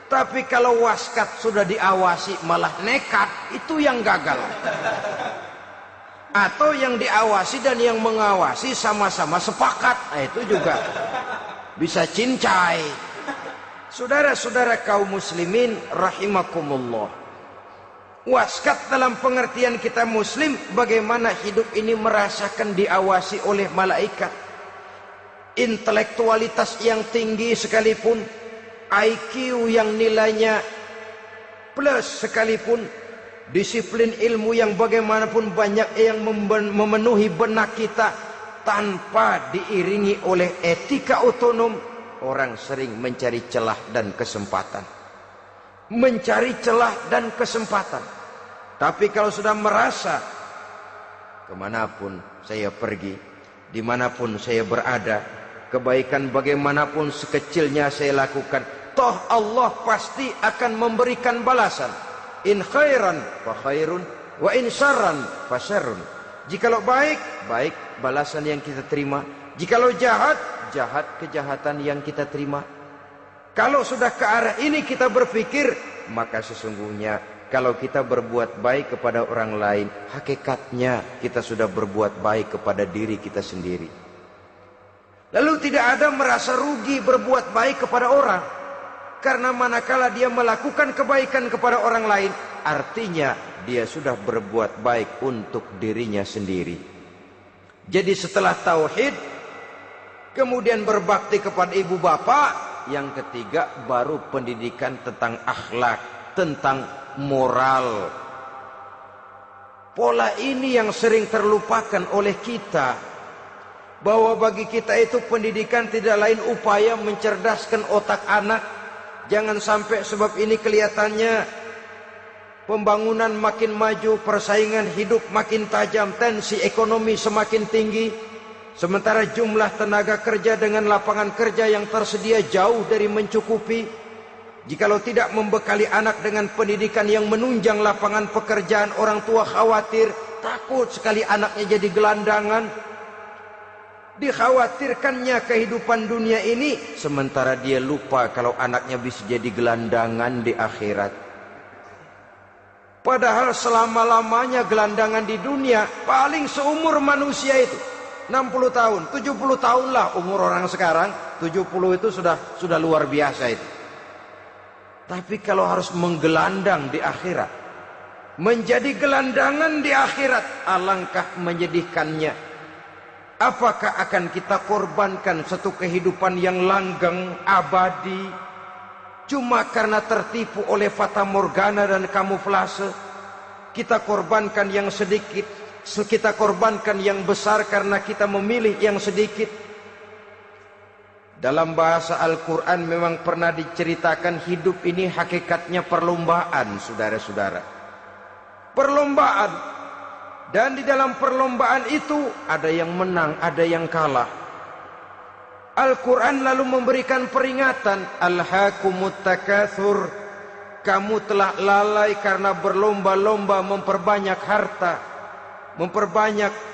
Tapi kalau waskat sudah diawasi malah nekat, itu yang gagal. Atau yang diawasi dan yang mengawasi sama-sama sepakat, nah, itu juga bisa cincai. Saudara-saudara kaum muslimin rahimakumullah, waskat dalam pengertian kita muslim, bagaimana hidup ini merasakan diawasi oleh malaikat. Intelektualitas yang tinggi sekalipun, IQ yang nilainya plus sekalipun, disiplin ilmu yang bagaimanapun banyak yang memenuhi benak kita, tanpa diiringi oleh etika otonom, orang sering mencari celah dan kesempatan. Mencari celah dan kesempatan. Tapi kalau sudah merasa, kemanapun saya pergi, dimanapun saya berada, kebaikan bagaimanapun sekecilnya saya lakukan, toh Allah pasti akan memberikan balasan. In khairan fa khairun, wa in syarran fa syarrun. Jikalau baik, baik balasan yang kita terima. Jikalau jahat, jahat kejahatan yang kita terima. Kalau sudah ke arah ini kita berpikir, maka sesungguhnya kalau kita berbuat baik kepada orang lain, hakikatnya kita sudah berbuat baik kepada diri kita sendiri. Lalu tidak ada merasa rugi berbuat baik kepada orang. Karena manakala dia melakukan kebaikan kepada orang lain, artinya dia sudah berbuat baik untuk dirinya sendiri. Jadi setelah tauhid, kemudian berbakti kepada ibu bapak, yang ketiga baru pendidikan tentang akhlak, tentang moral. Pola ini yang sering terlupakan oleh kita, bahwa bagi kita itu pendidikan tidak lain upaya mencerdaskan otak anak. Jangan sampai sebab ini kelihatannya pembangunan makin maju, persaingan hidup makin tajam, tensi ekonomi semakin tinggi, sementara jumlah tenaga kerja dengan lapangan kerja yang tersedia jauh dari mencukupi. Jikalau tidak membekali anak dengan pendidikan yang menunjang lapangan pekerjaan, orang tua khawatir, takut sekali anaknya jadi gelandangan. Dikhawatirkannya kehidupan dunia ini, sementara dia lupa kalau anaknya bisa jadi gelandangan di akhirat. Padahal selama-lamanya gelandangan di dunia paling seumur manusia itu 60 tahun, 70 tahun lah umur orang sekarang. 70 itu sudah luar biasa itu. Tapi kalau harus menggelandang di akhirat, menjadi gelandangan di akhirat, alangkah menyedihkannya. Apakah akan kita korbankan satu kehidupan yang langgeng, abadi, cuma karena tertipu oleh fata morgana dan kamuflase? Kita korbankan yang sedikit, kita korbankan yang besar karena kita memilih yang sedikit. Dalam bahasa Al-Quran memang pernah diceritakan hidup ini hakikatnya perlombaan, saudara-saudara. Perlombaan. Dan di dalam perlombaan itu ada yang menang, ada yang kalah. Al-Quran lalu memberikan peringatan, Alhaakumut takatsur, kamu telah lalai karena berlomba-lomba memperbanyak harta,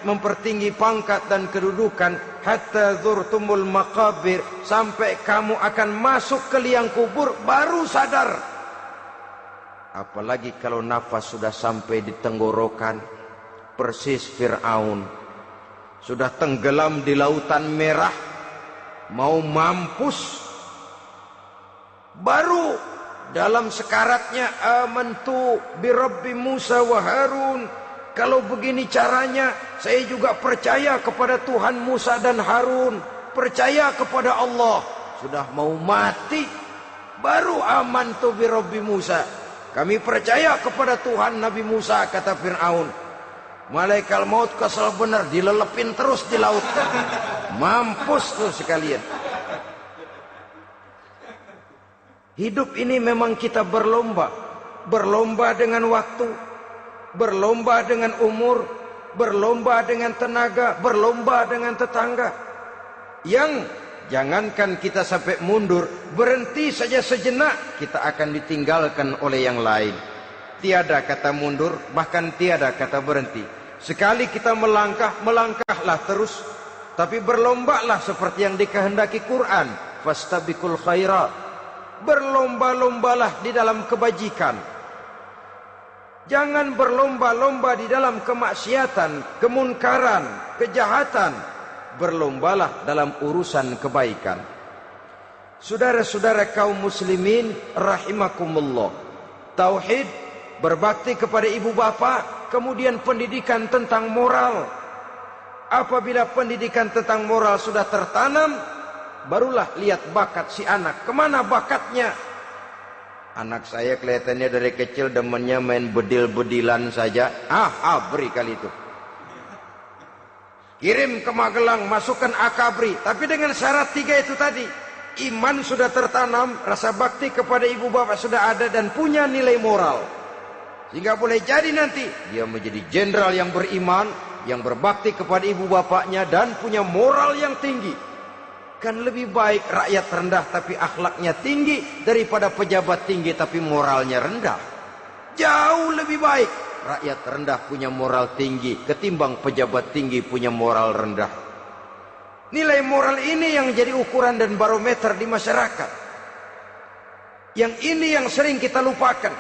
mempertinggi pangkat dan kedudukan, hatta zurtumul maqabir, sampai kamu akan masuk ke liang kubur baru sadar. Apalagi kalau nafas sudah sampai di tenggorokan. Persis Fir'aun sudah tenggelam di lautan merah, mau mampus, baru dalam sekaratnya amantu bi Rabbi Musa wa Harun. Kalau begini caranya, saya juga percaya kepada Tuhan Musa dan Harun, percaya kepada Allah. Sudah mau mati, baru amantu bi Rabbi Musa, kami percaya kepada Tuhan Nabi Musa, kata Fir'aun. Malaikat maut kesal benar, dilelepin terus di laut, mampus tuh sekalian. Hidup ini memang kita berlomba. berlomba dengan waktu, berlomba dengan umur, berlomba dengan tenaga, berlomba dengan tetangga. Yang jangankan kita sampai mundur, berhenti saja sejenak, kita akan ditinggalkan oleh yang lain. Tiada kata mundur, bahkan tiada kata berhenti. Sekali kita melangkah, melangkahlah terus. Tapi berlombalah seperti yang dikehendaki Quran. Fastabiqul khairat. Berlomba-lombalah di dalam kebajikan. Jangan berlomba-lomba di dalam kemaksiatan, kemunkaran, kejahatan. Berlombalah dalam urusan kebaikan. Saudara-saudara kaum muslimin rahimakumullah. Tauhid, berbakti kepada ibu bapa, kemudian pendidikan tentang moral. Apabila pendidikan tentang moral sudah tertanam, barulah lihat bakat si anak. Kemana bakatnya? Anak saya kelihatannya dari kecil demennya main bedil-bedilan saja. Abri kali itu. Kirim ke Magelang, masukkan akabri. Tapi dengan syarat 3 itu tadi. Iman sudah tertanam, rasa bakti kepada ibu bapak sudah ada, dan punya nilai moral. Sehingga boleh jadi nanti dia menjadi jenderal yang beriman, yang berbakti kepada ibu bapaknya, dan punya moral yang tinggi. Kan lebih baik rakyat rendah tapi akhlaknya tinggi, daripada pejabat tinggi tapi moralnya rendah. Jauh lebih baik rakyat rendah punya moral tinggi ketimbang pejabat tinggi punya moral rendah. Nilai moral ini yang jadi ukuran dan barometer di masyarakat. Yang ini yang sering kita lupakan.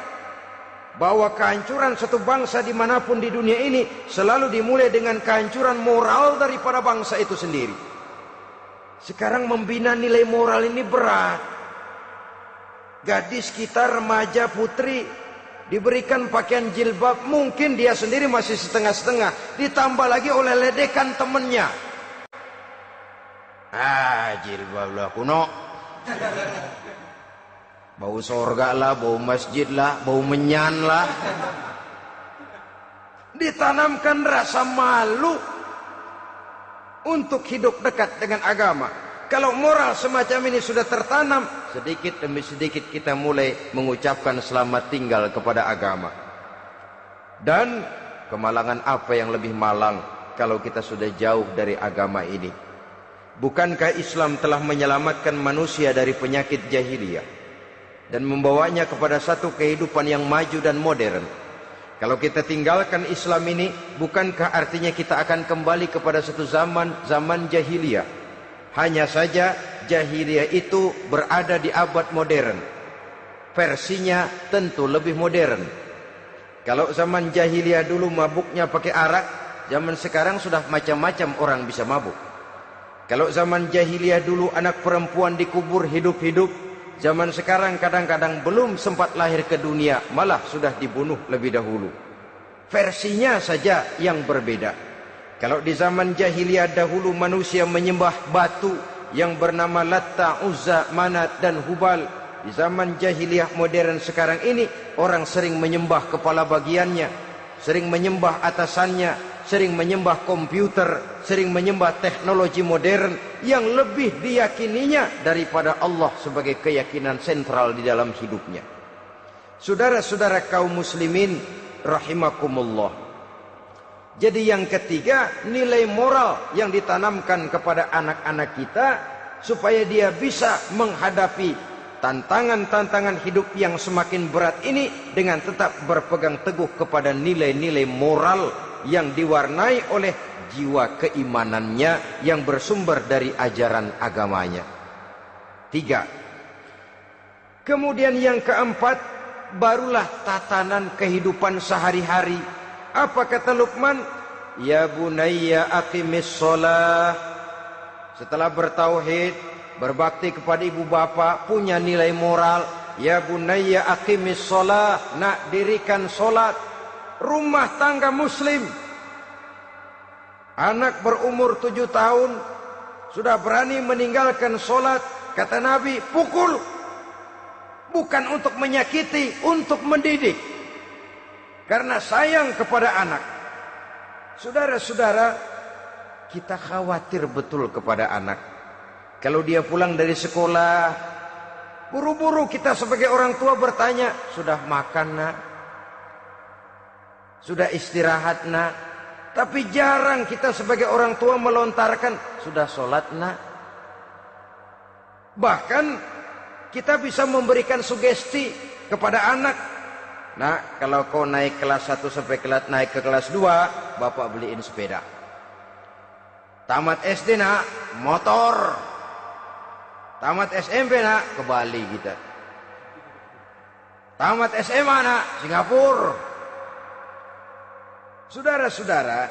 Bahwa kehancuran satu bangsa dimanapun di dunia ini selalu dimulai dengan kehancuran moral daripada bangsa itu sendiri. Sekarang membina nilai moral ini berat. Gadis kita, remaja, putri diberikan pakaian jilbab, mungkin dia sendiri masih setengah-setengah, ditambah lagi oleh ledekan temennya. Jilbab lah kuno. Bau sorga lah, bau masjid lah, bau menyan lah. Ditanamkan rasa malu untuk hidup dekat dengan agama. Kalau moral semacam ini sudah tertanam, sedikit demi sedikit kita mulai mengucapkan selamat tinggal kepada agama. Dan kemalangan apa yang lebih malang kalau kita sudah jauh dari agama ini? Bukankah Islam telah menyelamatkan manusia dari penyakit jahiliyah dan membawanya kepada satu kehidupan yang maju dan modern? Kalau kita tinggalkan Islam ini, bukankah artinya kita akan kembali kepada satu zaman jahiliyah? Hanya saja jahiliyah itu berada di abad modern. Versinya tentu lebih modern. Kalau zaman jahiliyah dulu mabuknya pakai arak, zaman sekarang sudah macam-macam orang bisa mabuk. Kalau zaman jahiliyah dulu anak perempuan dikubur hidup-hidup, zaman sekarang kadang-kadang belum sempat lahir ke dunia, malah sudah dibunuh lebih dahulu. Versinya saja yang berbeda. Kalau di zaman jahiliyah dahulu manusia menyembah batu yang bernama Latta, Uzza, Manat dan Hubal. Di zaman jahiliyah modern sekarang ini, orang sering menyembah kepala bagiannya, sering menyembah atasannya, sering menyembah komputer, sering menyembah teknologi modern yang lebih diyakininya daripada Allah sebagai keyakinan sentral di dalam hidupnya. Saudara-saudara kaum muslimin rahimakumullah. Jadi yang ketiga, nilai moral yang ditanamkan kepada anak-anak kita supaya dia bisa menghadapi tantangan-tantangan hidup yang semakin berat ini dengan tetap berpegang teguh kepada nilai-nilai moral yang diwarnai oleh jiwa keimanannya yang bersumber dari ajaran agamanya. 3. Kemudian yang keempat, barulah tatanan kehidupan sehari-hari. Apa kata Luqman? Ya bunayya aqimis shalah. Setelah bertauhid, berbakti kepada ibu bapa, punya nilai moral. Ya bunayya aqimis shalah, nak dirikan solat. Rumah tangga muslim, anak berumur 7 tahun sudah berani meninggalkan solat, kata Nabi, pukul. Bukan untuk menyakiti, untuk mendidik, karena sayang kepada anak. Saudara-saudara, kita khawatir betul kepada anak. Kalau dia pulang dari sekolah, Buru-buru kita sebagai orang tua bertanya, sudah makan nak? Sudah istirahat nak? Tapi jarang kita sebagai orang tua melontarkan, sudah sholat nak? Bahkan kita bisa memberikan sugesti kepada anak. Nah, kalau kau naik kelas 1 sampai naik ke kelas 2, bapak beliin sepeda. Tamat SD nak, motor. Tamat SMP nak, ke Bali kita. Tamat SMA nak, Singapura. Saudara-saudara,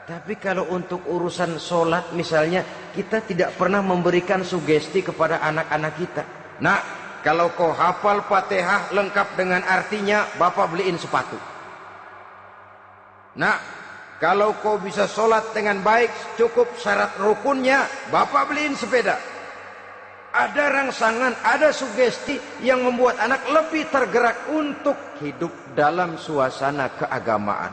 tapi kalau untuk urusan sholat misalnya, kita tidak pernah memberikan sugesti kepada anak-anak kita. Nah, kalau kau hafal Fatihah lengkap dengan artinya, bapak beliin sepatu. Nah, kalau kau bisa sholat dengan baik, cukup syarat rukunnya, bapak beliin sepeda. Ada rangsangan, ada sugesti yang membuat anak lebih tergerak untuk hidup dalam suasana keagamaan.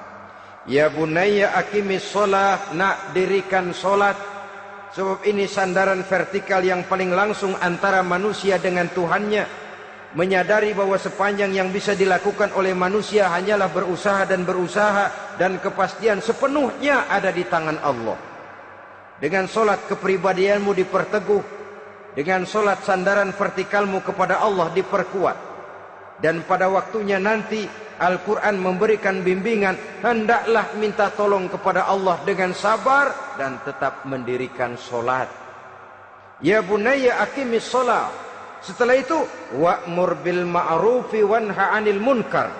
Ya bunayya aqimis sholat, nak dirikan sholat. Sebab ini sandaran vertikal yang paling langsung antara manusia dengan Tuhannya. Menyadari bahwa sepanjang yang bisa dilakukan oleh manusia hanyalah berusaha, dan kepastian sepenuhnya ada di tangan Allah. Dengan sholat kepribadianmu diperteguh, dengan sholat sandaran vertikalmu kepada Allah diperkuat. Dan pada waktunya nanti Al-Quran memberikan bimbingan, hendaklah minta tolong kepada Allah dengan sabar dan tetap mendirikan sholat. Ya bunayya aqimis sholat. Setelah itu, wa'mur bil ma'rufi wanha 'anil munkar.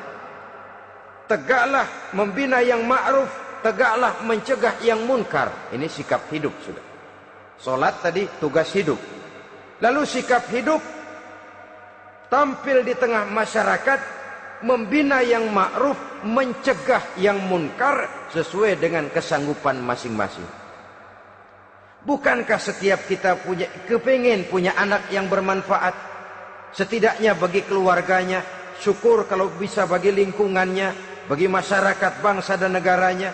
Tegaklah membina yang ma'ruf, tegaklah mencegah yang munkar. Ini sikap hidup sudah. Sholat tadi tugas hidup. Lalu sikap hidup tampil di tengah masyarakat, membina yang ma'ruf, mencegah yang munkar sesuai dengan kesanggupan masing-masing. Bukankah setiap kita kepingin punya anak yang bermanfaat, setidaknya bagi keluarganya, syukur kalau bisa bagi lingkungannya, bagi masyarakat, bangsa dan negaranya.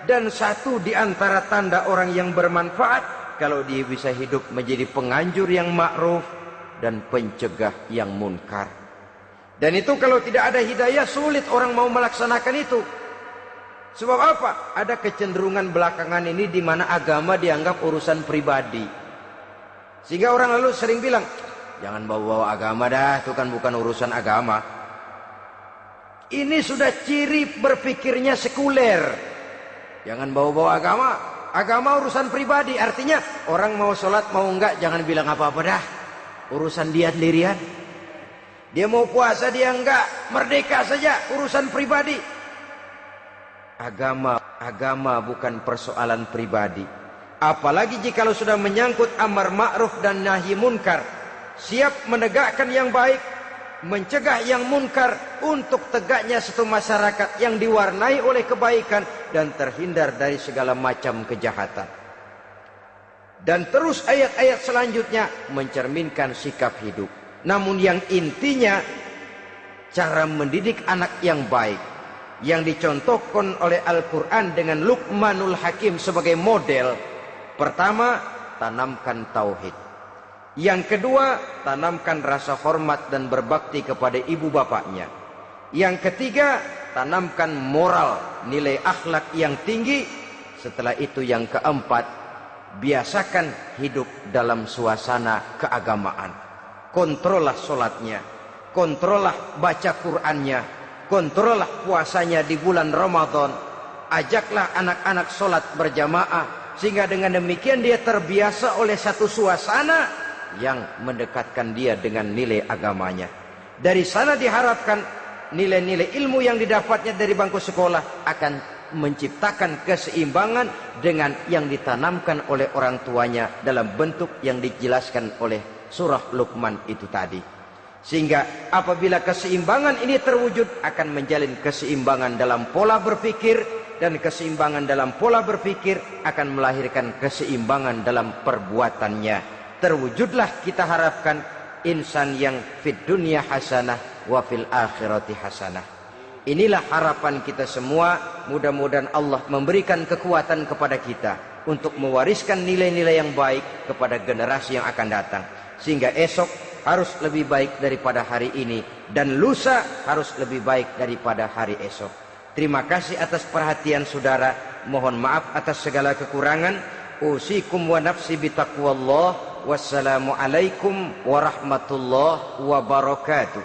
Dan satu di antara tanda orang yang bermanfaat, kalau dia bisa hidup menjadi penganjur yang ma'ruf dan pencegah yang munkar. Dan itu kalau tidak ada hidayah, sulit orang mau melaksanakan itu. Sebab apa? Ada kecenderungan belakangan ini di mana agama dianggap urusan pribadi. Sehingga orang lalu sering bilang, jangan bawa-bawa agama dah, itu kan bukan urusan agama. Ini sudah ciri berpikirnya sekuler. Jangan bawa-bawa agama. Agama urusan pribadi, artinya orang mau sholat mau enggak jangan bilang apa-apa dah, urusan dia sendirian. Dia mau puasa dia enggak, merdeka saja, urusan pribadi. Agama bukan persoalan pribadi. Apalagi jika sudah menyangkut amar ma'ruf dan nahi munkar, siap menegakkan yang baik, mencegah yang munkar untuk tegaknya satu masyarakat yang diwarnai oleh kebaikan dan terhindar dari segala macam kejahatan. Dan terus ayat-ayat selanjutnya mencerminkan sikap hidup. Namun yang intinya cara mendidik anak yang baik yang dicontohkan oleh Al-Quran dengan Luqmanul Hakim sebagai model. Pertama, tanamkan tauhid. Yang kedua, tanamkan rasa hormat dan berbakti kepada ibu bapaknya. Yang ketiga, tanamkan moral, nilai akhlak yang tinggi. Setelah itu yang keempat, biasakan hidup dalam suasana keagamaan. Kontrollah sholatnya, kontrollah baca Qur'annya, kontrollah puasanya di bulan Ramadan. Ajaklah anak-anak sholat berjamaah, sehingga dengan demikian dia terbiasa oleh satu suasana yang mendekatkan dia dengan nilai agamanya. Dari sana diharapkan nilai-nilai ilmu yang didapatnya dari bangku sekolah akan menciptakan keseimbangan dengan yang ditanamkan oleh orang tuanya dalam bentuk yang dijelaskan oleh surah Luqman itu tadi. Sehingga apabila keseimbangan ini terwujud, akan menjalin keseimbangan dalam pola berpikir, dan keseimbangan dalam pola berpikir akan melahirkan keseimbangan dalam perbuatannya. Terwujudlah kita harapkan insan yang fid dunya hasanah wa fil akhirati hasanah. Inilah harapan kita semua. Mudah-mudahan Allah memberikan kekuatan kepada kita untuk mewariskan nilai-nilai yang baik kepada generasi yang akan datang, sehingga esok harus lebih baik daripada hari ini, dan lusa harus lebih baik daripada hari esok. Terima kasih atas perhatian saudara. Mohon maaf atas segala kekurangan. Usikum wa nafsi bitaqwallah. Wassalamualaikum warahmatullahi wabarakatuh.